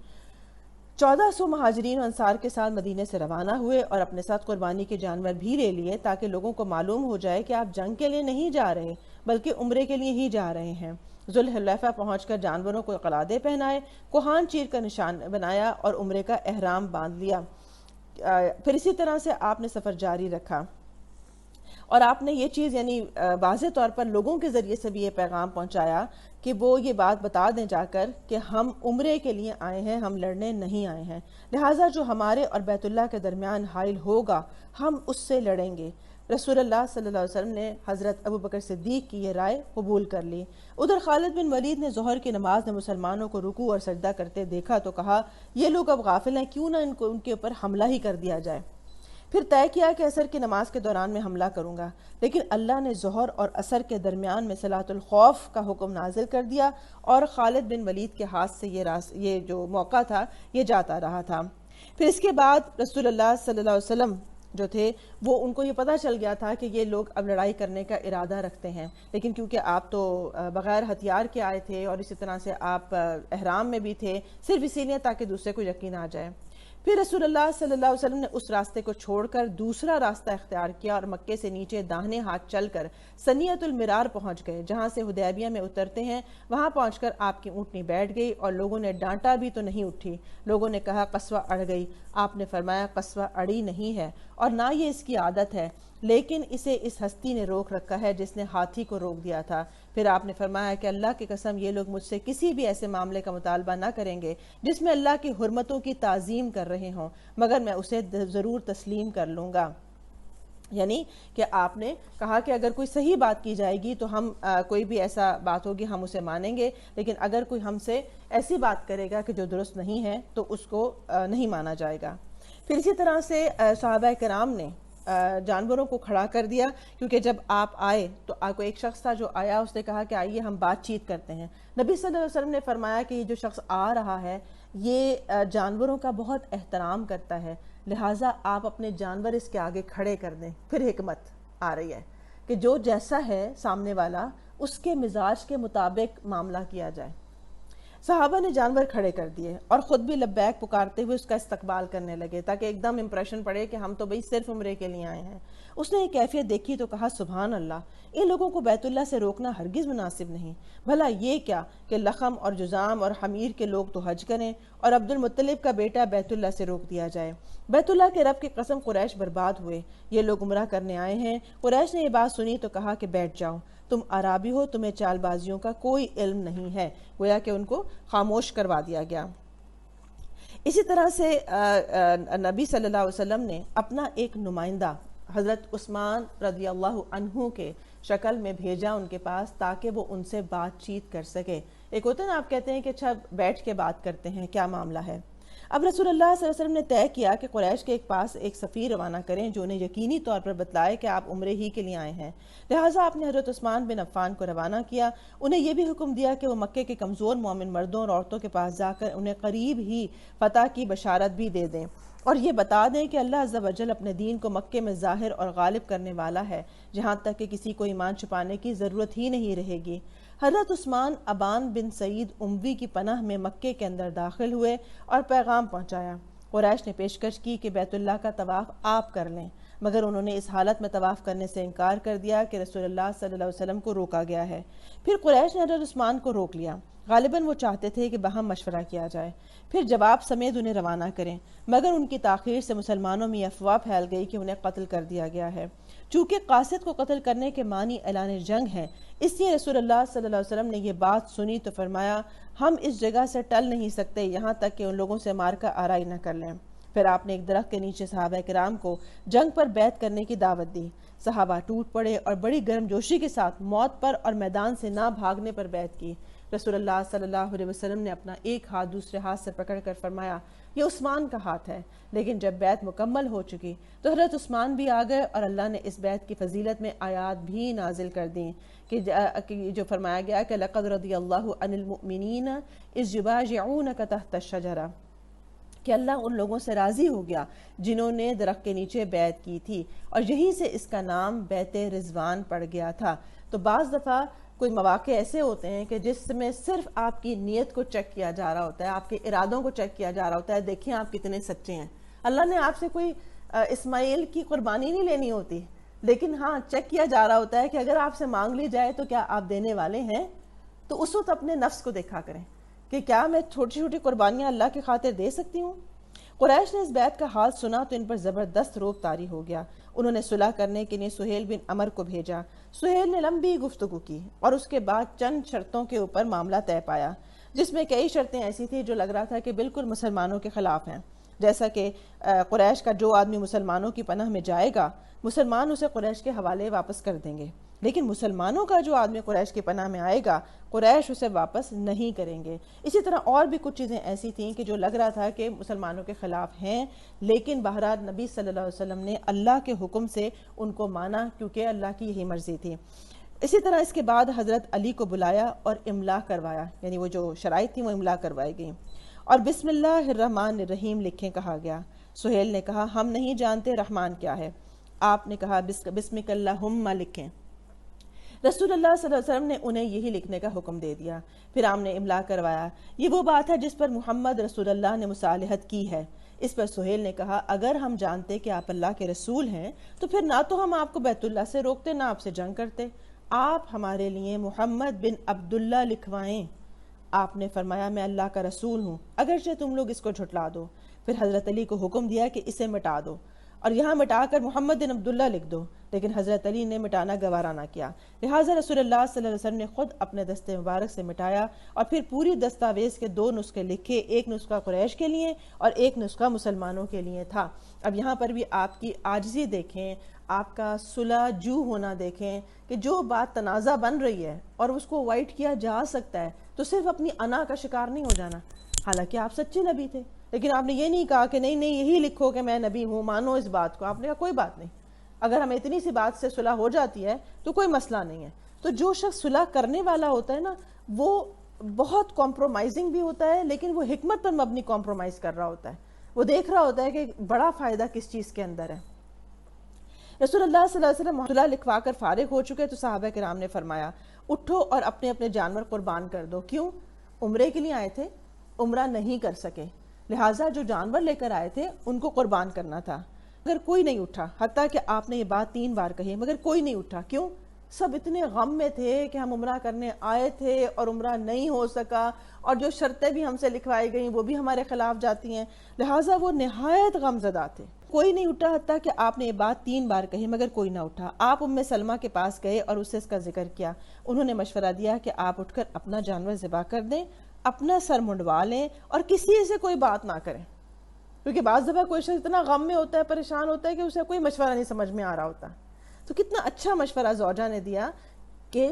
1400 مہاجرین و انصار کے ساتھ مدینے سے روانہ ہوئے اور اپنے ساتھ قربانی کے جانور بھی لے لیے تاکہ لوگوں کو معلوم ہو جائے کہ آپ جنگ کے لیے نہیں جا رہے بلکہ عمرے کے لیے ہی جا رہے ہیں۔ ذوالحلیفہ پہنچ کر جانوروں کو قلادے پہنائے، کوہان چیر کا نشان بنایا اور عمرے کا احرام باندھ لیا۔ پھر اسی طرح سے آپ نے سفر جاری رکھا، اور آپ نے یہ چیز یعنی واضح طور پر لوگوں کے ذریعے سے بھی یہ پیغام پہنچایا کہ وہ یہ بات بتا دیں جا کر کہ ہم عمرے کے لیے آئے ہیں، ہم لڑنے نہیں آئے ہیں، لہٰذا جو ہمارے اور بیت اللہ کے درمیان حائل ہوگا ہم اس سے لڑیں گے۔ رسول اللہ صلی اللہ علیہ وسلم نے حضرت ابو بکر صدیق کی یہ رائے قبول کر لی۔ ادھر خالد بن ولید نے ظہر کی نماز میں مسلمانوں کو رکوع اور سجدہ کرتے دیکھا تو کہا یہ لوگ اب غافل ہیں، کیوں نہ ان کے اوپر حملہ ہی کر دیا جائے۔ پھر طے کیا کہ عصر کی نماز کے دوران میں حملہ کروں گا، لیکن اللہ نے ظہر اور عصر کے درمیان میں صلاۃ الخوف کا حکم نازل کر دیا اور خالد بن ولید کے ہاتھ سے یہ جو موقع تھا یہ جاتا رہا تھا۔ پھر اس کے بعد رسول اللہ صلی اللہ علیہ وسلم جو تھے وہ ان کو یہ پتہ چل گیا تھا کہ یہ لوگ اب لڑائی کرنے کا ارادہ رکھتے ہیں، لیکن کیونکہ آپ تو بغیر ہتھیار کے آئے تھے اور اسی طرح سے آپ احرام میں بھی تھے، صرف اسی لیے تاکہ دوسرے کو یقین آ جائے۔ پھر رسول اللہ صلی اللہ علیہ وسلم نے اس راستے کو چھوڑ کر دوسرا راستہ اختیار کیا اور مکے سے نیچے داہنے ہاتھ چل کر سنیت المرار پہنچ گئے، جہاں سے حدیبیہ میں اترتے ہیں۔ وہاں پہنچ کر آپ کی اونٹنی بیٹھ گئی اور لوگوں نے ڈانٹا بھی تو نہیں اٹھی۔ لوگوں نے کہا قصوہ اڑ گئی، آپ نے فرمایا قصوہ اڑی نہیں ہے اور نہ یہ اس کی عادت ہے، لیکن اسے اس ہستی نے روک رکھا ہے جس نے ہاتھی کو روک دیا تھا۔ پھر آپ نے فرمایا کہ اللہ کی قسم یہ لوگ مجھ سے کسی بھی ایسے معاملے کا مطالبہ نہ کریں گے جس میں اللہ کی حرمتوں کی تعظیم کر رہے ہوں، مگر میں اسے ضرور تسلیم کر لوں گا۔ یعنی کہ آپ نے کہا کہ اگر کوئی صحیح بات کی جائے گی تو ہم کوئی بھی ایسا بات ہوگی ہم اسے مانیں گے، لیکن اگر کوئی ہم سے ایسی بات کرے گا کہ جو درست نہیں ہے تو اس کو نہیں مانا جائے گا۔ پھر اسی طرح سے صحابہ کرام نے جانوروں کو کھڑا کر دیا، کیونکہ جب آپ آئے تو آپ کو ایک شخص تھا جو آیا، اس نے کہا کہ آئیے ہم بات چیت کرتے ہیں۔ نبی صلی اللہ علیہ وسلم نے فرمایا کہ یہ جو شخص آ رہا ہے یہ جانوروں کا بہت احترام کرتا ہے، لہٰذا آپ اپنے جانور اس کے آگے کھڑے کر دیں۔ پھر حکمت آ رہی ہے کہ جو جیسا ہے سامنے والا اس کے مزاج کے مطابق معاملہ کیا جائے۔ صحابہ نے جانور کھڑے کر دیے اور خود بھی لبیک پکارتے ہوئے اس کا استقبال کرنے لگے تاکہ ایک دم امپریشن پڑے کہ ہم تو بھئی صرف عمرے کے لیے آئے ہیں۔ اس نے یہ کیفیت دیکھی تو کہا سبحان اللہ، ان لوگوں کو بیت اللہ سے روکنا ہرگز مناسب نہیں۔ بھلا یہ کیا کہ لخم اور جزام اور حمیر کے لوگ تو حج کریں اور عبد المطلب کا بیٹا بیت اللہ سے روک دیا جائے۔ بیت اللہ کے رب کی قسم قریش برباد ہوئے، یہ لوگ گمراہ کرنے آئے ہیں۔ قریش نے یہ بات سنی تو کہا کہ بیٹھ جاؤ، تم عرابی ہو، تمہیں چال بازیوں کا کوئی علم نہیں ہے، گویا کہ ان کو خاموش کروا دیا گیا۔ اسی طرح سے نبی صلی اللہ علیہ وسلم نے اپنا ایک نمائندہ حضرت عثمان رضی اللہ عنہ کے شکل میں بھیجا ان کے پاس، تاکہ وہ ان سے بات چیت کر سکے۔ ایک ہوتا ہے نا، آپ کہتے ہیں کہ اچھا بیٹھ کے بات کرتے ہیں، کیا معاملہ ہے۔ اب رسول اللہ صلی اللہ علیہ وسلم نے طے کیا کہ قریش کے پاس ایک سفیر روانہ کریں جو انہیں یقینی طور پر بتلائے کہ آپ عمرے ہی کے لیے آئے ہیں۔ لہٰذا آپ نے حضرت عثمان بن عفان کو روانہ کیا۔ انہیں یہ بھی حکم دیا کہ وہ مکے کے کمزور مومن مردوں اور عورتوں کے پاس جا کر انہیں قریب ہی فتح کی بشارت بھی دے دیں، اور یہ بتا دیں کہ اللہ عز و جل اپنے دین کو مکے میں ظاہر اور غالب کرنے والا ہے، جہاں تک کہ کسی کو ایمان چھپانے کی ضرورت ہی نہیں رہے گی۔ حضرت عثمان ابان بن سعید اموی کی پناہ میں مکے کے اندر داخل ہوئے اور پیغام پہنچایا۔ قریش نے پیشکش کی کہ بیت اللہ کا طواف آپ کر لیں، مگر انہوں نے اس حالت میں طواف کرنے سے انکار کر دیا کہ رسول اللہ صلی اللہ علیہ وسلم کو روکا گیا ہے۔ پھر قریش نے حضرت عثمان کو روک لیا، غالباً وہ چاہتے تھے کہ باہم مشورہ کیا جائے، پھر جواب سمیت انہیں روانہ کریں، مگر ان کی تاخیر سے مسلمانوں میں یہ افواہ پھیل گئی کہ انہیں قتل کر دیا گیا ہے۔ چونکہ قاصد کو قتل کرنے کے معنی اعلان جنگ ہے، اس لیے رسول اللہ صلی اللہ علیہ وسلم نے یہ بات سنی تو فرمایا، ہم اس جگہ سے ٹل نہیں سکتے یہاں تک کہ ان لوگوں سے مارکہ آرائی نہ کر لیں۔ پھر آپ نے ایک درخت کے نیچے صحابہ کرام کو جنگ پر بیعت کرنے کی دعوت دی۔ صحابہ ٹوٹ پڑے اور بڑی گرم جوشی کے ساتھ موت پر اور میدان سے نہ بھاگنے پر بیعت کی۔ رسول اللہ صلی اللہ علیہ وسلم نے اپنا ایک ہاتھ دوسرے ہاتھ سے پکڑ کر فرمایا، یہ عثمان کا ہاتھ ہے۔ لیکن جب بیعت مکمل ہو چکی تو حضرت عثمان بھی آ گئے، اور اللہ نے اس بیعت کی فضیلت میں آیات بھی نازل کر دیں کہ جو فرمایا گیا کہ لقد رضی اللہ عن المؤمنین اذ یبایعونک تحت الشجرہ، کہ اللہ ان لوگوں سے راضی ہو گیا جنہوں نے درخت کے نیچے بیعت کی تھی، اور یہیں سے اس کا نام بیعت رضوان پڑ گیا تھا۔ تو بعض دفعہ کوئی مواقع ایسے ہوتے ہیں کہ جس میں صرف آپ کی نیت کو چیک کیا جا رہا ہوتا ہے، آپ کے ارادوں کو چیک کیا جا رہا ہوتا ہے، دیکھیں آپ کتنے سچے ہیں۔ اللہ نے آپ سے کوئی اسماعیل کی قربانی نہیں لینی ہوتی، لیکن ہاں چیک کیا جا رہا ہوتا ہے کہ اگر آپ سے مانگ لی جائے تو کیا آپ دینے والے ہیں۔ تو اس وقت اپنے نفس کو دیکھا کریں کہ کیا میں چھوٹی چھوٹی قربانیاں اللہ کی خاطر دے سکتی ہوں۔ قریش نے اس بیعت کا حال سنا تو ان پر زبردست روب طاری ہو گیا۔ انہوں نے صلح کرنے کے لیے سہیل بن عمر کو بھیجا۔ سہیل نے لمبی گفتگو کی اور اس کے بعد چند شرطوں کے اوپر معاملہ طے پایا، جس میں کئی شرطیں ایسی تھیں جو لگ رہا تھا کہ بالکل مسلمانوں کے خلاف ہیں، جیسا کہ قریش کا جو آدمی مسلمانوں کی پناہ میں جائے گا، مسلمان اسے قریش کے حوالے واپس کر دیں گے، لیکن مسلمانوں کا جو آدمی قریش کی پناہ میں آئے گا، قریش اسے واپس نہیں کریں گے۔ اسی طرح اور بھی کچھ چیزیں ایسی تھیں کہ جو لگ رہا تھا کہ مسلمانوں کے خلاف ہیں، لیکن بہرحال نبی صلی اللہ علیہ وسلم نے اللہ کے حکم سے ان کو مانا، کیونکہ اللہ کی یہی مرضی تھی۔ اسی طرح اس کے بعد حضرت علی کو بلایا اور املا کروایا، یعنی وہ جو شرائط تھیں وہ املا کروائی گئیں، اور بسم اللہ الرحمن الرحیم لکھیں کہا گیا۔ سہیل نے کہا، ہم نہیں جانتے رحمان کیا ہے۔ آپ نے کہا بسمک اللہم لکھیں۔ رسول اللہ صلی اللہ علیہ وسلم نے انہیں یہی لکھنے کا حکم دے دیا۔ پھر ہم نے املا کروایا، یہ وہ بات ہے جس پر محمد رسول اللہ نے مصالحت کی ہے۔ اس پر سہیل نے کہا، اگر ہم جانتے کہ آپ اللہ کے رسول ہیں تو پھر نہ تو ہم آپ کو بیت اللہ سے روکتے، نہ آپ سے جنگ کرتے، آپ ہمارے لیے محمد بن عبداللہ لکھوائیں۔ آپ نے فرمایا، میں اللہ کا رسول ہوں، اگرچہ تم لوگ اس کو جھٹلا دو۔ پھر حضرت علی کو حکم دیا کہ اسے مٹا دو، اور یہاں مٹا کر محمد بن عبداللہ لکھ دو، لیکن حضرت علی نے مٹانا گوارا نہ کیا، لہٰذا رسول اللہ صلی اللہ علیہ وسلم نے خود اپنے دست مبارک سے مٹایا، اور پھر پوری دستاویز کے 2 نسخے لکھے، ایک نسخہ قریش کے لیے اور ایک نسخہ مسلمانوں کے لیے تھا۔ اب یہاں پر بھی آپ کی عاجزی دیکھیں، آپ کا صلح جو ہونا دیکھیں، کہ جو بات تنازع بن رہی ہے اور اس کو وائٹ کیا جا سکتا ہے تو صرف اپنی انا کا شکار نہیں ہو جانا۔ حالانکہ آپ سچے نبی تھے، لیکن آپ نے یہ نہیں کہا کہ نہیں یہی لکھو کہ میں نبی ہوں، مانو اس بات کو۔ آپ نے کہا کوئی بات نہیں، اگر ہمیں اتنی سی بات سے صلح ہو جاتی ہے تو کوئی مسئلہ نہیں ہے۔ تو جو شخص صلح کرنے والا ہوتا ہے نا، وہ بہت کمپرومائزنگ بھی ہوتا ہے، لیکن وہ حکمت پر مبنی کمپرومائز کر رہا ہوتا ہے، وہ دیکھ رہا ہوتا ہے کہ بڑا فائدہ کس چیز کے اندر ہے۔ رسول اللہ صلی اللہ علیہ وسلم صلح لکھوا کر فارغ ہو چکے تو صحابہ کرام نے فرمایا، اٹھو اور اپنے اپنے جانور قربان کر دو۔ کیوں؟ عمرے کے لیے آئے تھے، عمرہ نہیں کر سکے، لہٰذا جو جانور لے کر آئے تھے ان کو قربان کرنا تھا۔ مگر کوئی نہیں اٹھا، حتیٰ کہ آپ نے یہ بات 3 بار کہی، مگر کوئی نہیں اٹھا۔ کیوں؟ سب اتنے غم میں تھے کہ ہم عمرہ کرنے آئے تھے اور عمرہ نہیں ہو سکا، اور جو شرطیں بھی ہم سے لکھوائی گئیں وہ بھی ہمارے خلاف جاتی ہیں، لہٰذا وہ نہایت غم زدہ تھے۔ کوئی نہیں اٹھا، حتیٰ کہ آپ نے یہ بات 3 بار کہی مگر کوئی نہ اٹھا۔ آپ ام سلمہ کے پاس گئے اور اس سے اس کا ذکر کیا۔ انہوں نے مشورہ دیا کہ آپ اٹھ کر اپنا جانور ذبح کر دیں، اپنا سر منڈوا لیں اور کسی سے کوئی بات نہ کریں، کیونکہ بعض دفعہ کوئی شخص اتنا غم میں ہوتا ہے، پریشان ہوتا ہے کہ اسے کوئی مشورہ نہیں سمجھ میں آ رہا ہوتا۔ تو کتنا اچھا مشورہ زوجہ نے دیا کہ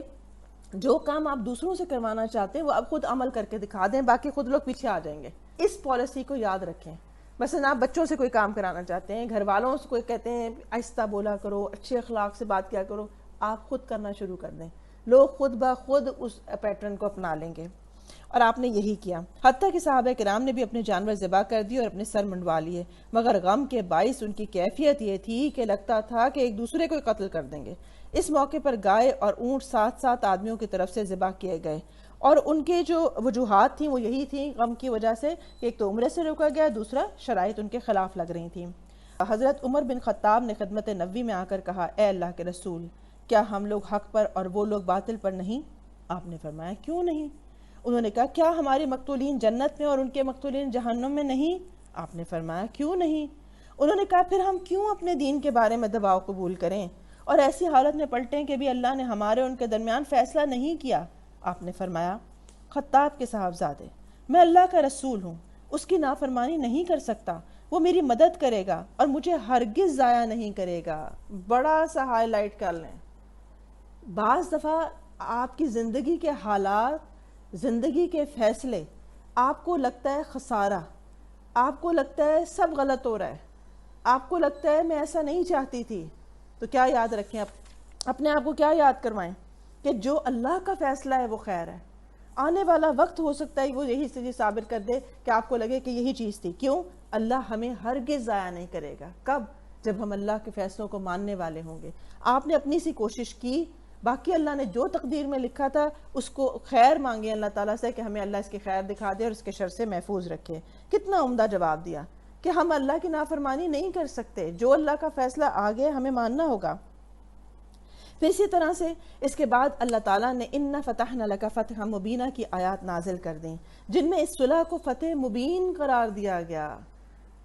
جو کام آپ دوسروں سے کروانا چاہتے ہیں وہ آپ خود عمل کر کے دکھا دیں، باقی خود لوگ پیچھے آ جائیں گے۔ اس پالیسی کو یاد رکھیں۔ مثلا آپ بچوں سے کوئی کام کرانا چاہتے ہیں، گھر والوں سے کوئی کہتے ہیں آہستہ بولا کرو، اچھے اخلاق سے بات کیا کرو، آپ خود کرنا شروع کر دیں، لوگ خود بخود اس پیٹرن کو اپنا لیں گے۔ اور آپ نے یہی کیا، حتیٰ کہ صحابہ کرام نے بھی اپنے جانور ذبح کر دیے اور اپنے سر منڈوا لیے، مگر غم کے باعث ان کی کیفیت یہ تھی کہ لگتا تھا کہ ایک دوسرے کو قتل کر دیں گے۔ اس موقع پر گائے اور اونٹ 7 آدمیوں کی طرف سے ذبح کیے گئے، اور ان کے جو وجوہات تھیں وہ یہی تھیں غم کی وجہ سے، ایک تو عمرے سے روکا گیا، دوسرا شرائط ان کے خلاف لگ رہی تھیں۔ حضرت عمر بن خطاب نے خدمت نبوی میں آ کر کہا، اے اللہ کے رسول، کیا ہم لوگ حق پر اور وہ لوگ باطل پر نہیں؟ آپ نے فرمایا کیوں نہیں؟ انہوں نے کہا کیا ہمارے مقتولین جنت میں اور ان کے مقتولین جہنم میں نہیں؟ آپ نے فرمایا کیوں نہیں؟ انہوں نے کہا پھر ہم کیوں اپنے دین کے بارے میں دباؤ قبول کریں اور ایسی حالت میں پلٹیں کہ بھی اللہ نے ہمارے ان کے درمیان فیصلہ نہیں کیا؟ آپ نے فرمایا خطاب کے صاحبزادے، میں اللہ کا رسول ہوں، اس کی نافرمانی نہیں کر سکتا، وہ میری مدد کرے گا اور مجھے ہرگز ضائع نہیں کرے گا۔ بڑا سا ہائی لائٹ کر لیں، بعض دفعہ آپ کی زندگی کے حالات، زندگی کے فیصلے، آپ کو لگتا ہے خسارہ، آپ کو لگتا ہے سب غلط ہو رہا ہے، آپ کو لگتا ہے میں ایسا نہیں چاہتی تھی، تو کیا یاد رکھیں، اپنے آپ کو کیا یاد کروائیں کہ جو اللہ کا فیصلہ ہے وہ خیر ہے۔ آنے والا وقت ہو سکتا ہے وہ یہی چیز ثابت کر دے کہ آپ کو لگے کہ یہی چیز تھی۔ کیوں؟ اللہ ہمیں ہرگز ضائع نہیں کرے گا۔ کب؟ جب ہم اللہ کے فیصلوں کو ماننے والے ہوں گے۔ آپ نے اپنی سی کوشش کی، باقی اللہ نے جو تقدیر میں لکھا تھا اس کو خیر مانگے اللہ تعالیٰ سے کہ ہمیں اللہ اس کی خیر دکھا دے اور اس کے شر سے محفوظ رکھے۔ کتنا عمدہ جواب دیا کہ ہم اللہ کی نافرمانی نہیں کر سکتے، جو اللہ کا فیصلہ آگے ہمیں ماننا ہوگا۔ پھر اسی طرح سے اس کے بعد اللہ تعالیٰ نے اِنَّا فَتَحْنَا لَكَ فَتْحًا مُبِينًا کی آیات نازل کر دیں، جن میں اس صلح کو فتح مبین قرار دیا گیا۔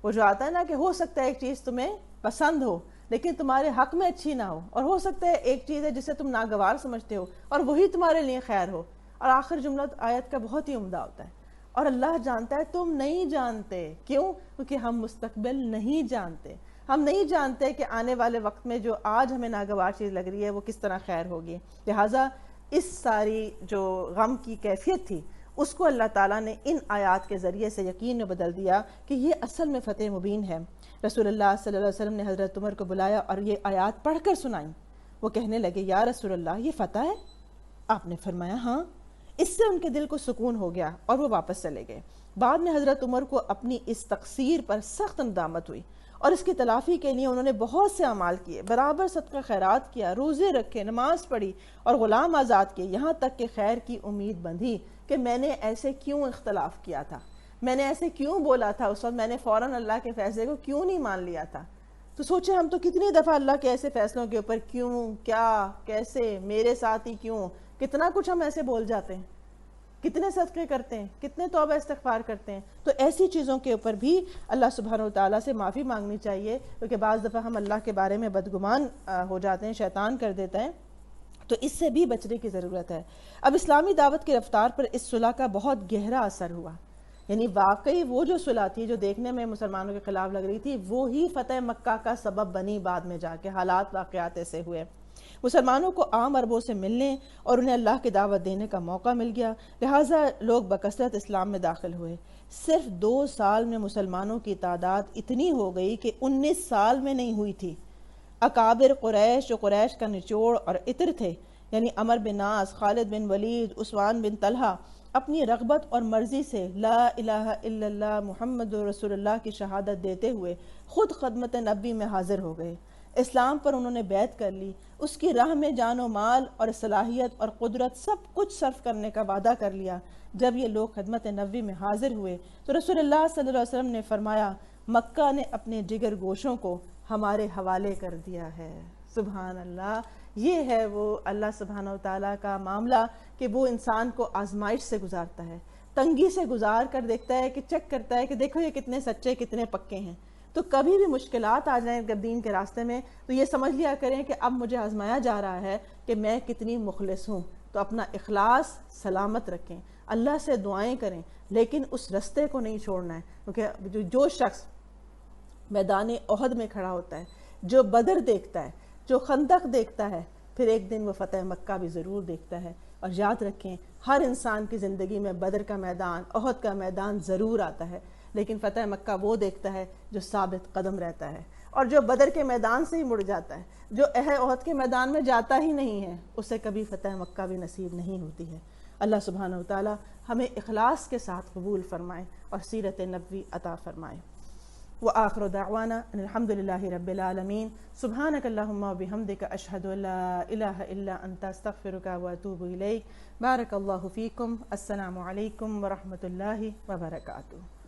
وہ جو آتا ہے نا کہ ہو سکتا ہے ایک چیز تمہیں پسند ہو لیکن تمہارے حق میں اچھی نہ ہو، اور ہو سکتا ہے ایک چیز ہے جسے تم ناگوار سمجھتے ہو اور وہی تمہارے لیے خیر ہو، اور آخر جملہ آیت کا بہت ہی عمدہ ہوتا ہے، اور اللہ جانتا ہے تم نہیں جانتے۔ کیوں؟ کیونکہ ہم مستقبل نہیں جانتے، ہم نہیں جانتے کہ آنے والے وقت میں جو آج ہمیں ناگوار چیز لگ رہی ہے وہ کس طرح خیر ہوگی۔ لہٰذا اس ساری جو غم کی کیفیت تھی اس کو اللہ تعالیٰ نے ان آیات کے ذریعے سے یقین میں بدل دیا کہ یہ اصل میں فتح مبین ہے۔ رسول اللہ صلی اللہ علیہ وسلم نے حضرت عمر کو بلایا اور یہ آیات پڑھ کر سنائیں۔ وہ کہنے لگے یا رسول اللہ یہ فتح ہے؟ آپ نے فرمایا ہاں۔ اس سے ان کے دل کو سکون ہو گیا اور وہ واپس چلے گئے۔ بعد میں حضرت عمر کو اپنی اس تقصیر پر سخت ندامت ہوئی اور اس کی تلافی کے لیے انہوں نے بہت سے اعمال کیے، برابر صدقہ خیرات کیا، روزے رکھے، نماز پڑھی اور غلام آزاد کیے، یہاں تک کہ خیر کی امید بندھی کہ میں نے ایسے کیوں اختلاف کیا تھا، میں نے ایسے کیوں بولا تھا اس وقت، میں نے فوراً اللہ کے فیصلے کو کیوں نہیں مان لیا تھا۔ تو سوچیں ہم تو کتنی دفعہ اللہ کے ایسے فیصلوں کے اوپر کیوں، کیا، کیسے، میرے ساتھ ہی کیوں، کتنا کچھ ہم ایسے بول جاتے ہیں، کتنے صدقے کرتے ہیں، کتنے توبہ استغفار کرتے ہیں۔ تو ایسی چیزوں کے اوپر بھی اللہ سبحانہ وتعالیٰ سے معافی مانگنی چاہیے، کیونکہ بعض دفعہ ہم اللہ کے بارے میں بدگمان ہو جاتے ہیں، شیطان کر دیتا ہے، تو اس سے بھی بچنے کی ضرورت ہے۔ اب اسلامی دعوت کی رفتار پر اس صلح کا بہت گہرا اثر ہوا، یعنی واقعی وہ جو صلح تھی جو دیکھنے میں مسلمانوں کے خلاف لگ رہی تھی وہی فتح مکہ کا سبب بنی، بعد میں جا کے حالات واقعات ایسے ہوئے، مسلمانوں کو عام عربوں سے ملنے اور انہیں اللہ کی دعوت دینے کا موقع مل گیا، لہٰذا لوگ بکثرت اسلام میں داخل ہوئے۔ صرف 2 سال میں مسلمانوں کی تعداد اتنی ہو گئی کہ 19 سال میں نہیں ہوئی تھی۔ اکابر قریش جو قریش کا نچوڑ اور عطر تھے، یعنی عمر بن عاص، خالد بن ولید، عثمان بن طلحہ، اپنی رغبت اور مرضی سے لا الہ الا اللہ محمد رسول اللہ کی شہادت دیتے ہوئے خود خدمت نبی میں حاضر ہو گئے۔ اسلام پر انہوں نے بیعت کر لی، اس کی راہ میں جان و مال اور صلاحیت اور قدرت سب کچھ صرف کرنے کا وعدہ کر لیا۔ جب یہ لوگ خدمت نبی میں حاضر ہوئے تو رسول اللہ صلی اللہ علیہ وسلم نے فرمایا مکہ نے اپنے جگر گوشوں کو ہمارے حوالے کر دیا ہے۔ سبحان اللہ. یہ ہے وہ اللہ سبحانہ و تعالیٰ کا معاملہ کہ وہ انسان کو آزمائش سے گزارتا ہے، تنگی سے گزار کر دیکھتا ہے کہ چیک کرتا ہے کہ دیکھو یہ کتنے سچے کتنے پکے ہیں. تو کبھی بھی مشکلات آ جائیں دین کے راستے میں تو یہ سمجھ لیا کریں کہ اب مجھے آزمایا جا رہا ہے کہ میں کتنی مخلص ہوں. تو اپنا اخلاص سلامت رکھیں، اللہ سے دعائیں کریں، لیکن اس رستے کو نہیں چھوڑنا ہے. کیونکہ جو شخص میدان احد میں کھڑا ہوتا ہے، جو بدر دیکھتا ہے، جو خندق دیکھتا ہے، پھر ایک دن وہ فتح مکہ بھی ضرور دیکھتا ہے. اور یاد رکھیں ہر انسان کی زندگی میں بدر کا میدان، احد کا میدان ضرور آتا ہے، لیکن فتح مکہ وہ دیکھتا ہے جو ثابت قدم رہتا ہے. اور جو بدر کے میدان سے ہی مڑ جاتا ہے، جو احد کے میدان میں جاتا ہی نہیں ہے، اسے کبھی فتح مکہ بھی نصیب نہیں ہوتی ہے. اللہ سبحانہ و تعالی ہمیں اخلاص کے ساتھ قبول فرمائے اور سیرت نبوی عطا فرمائے. وآخر دعوانا ان الحمد للہ رب العالمین. سبحانک اللہم وبحمدک اشہد ان لا الہ الا انت استغفرک واتوب الیک. بارک اللہ فیکم. السلام علیکم ورحمۃ اللہ وبرکاتہ.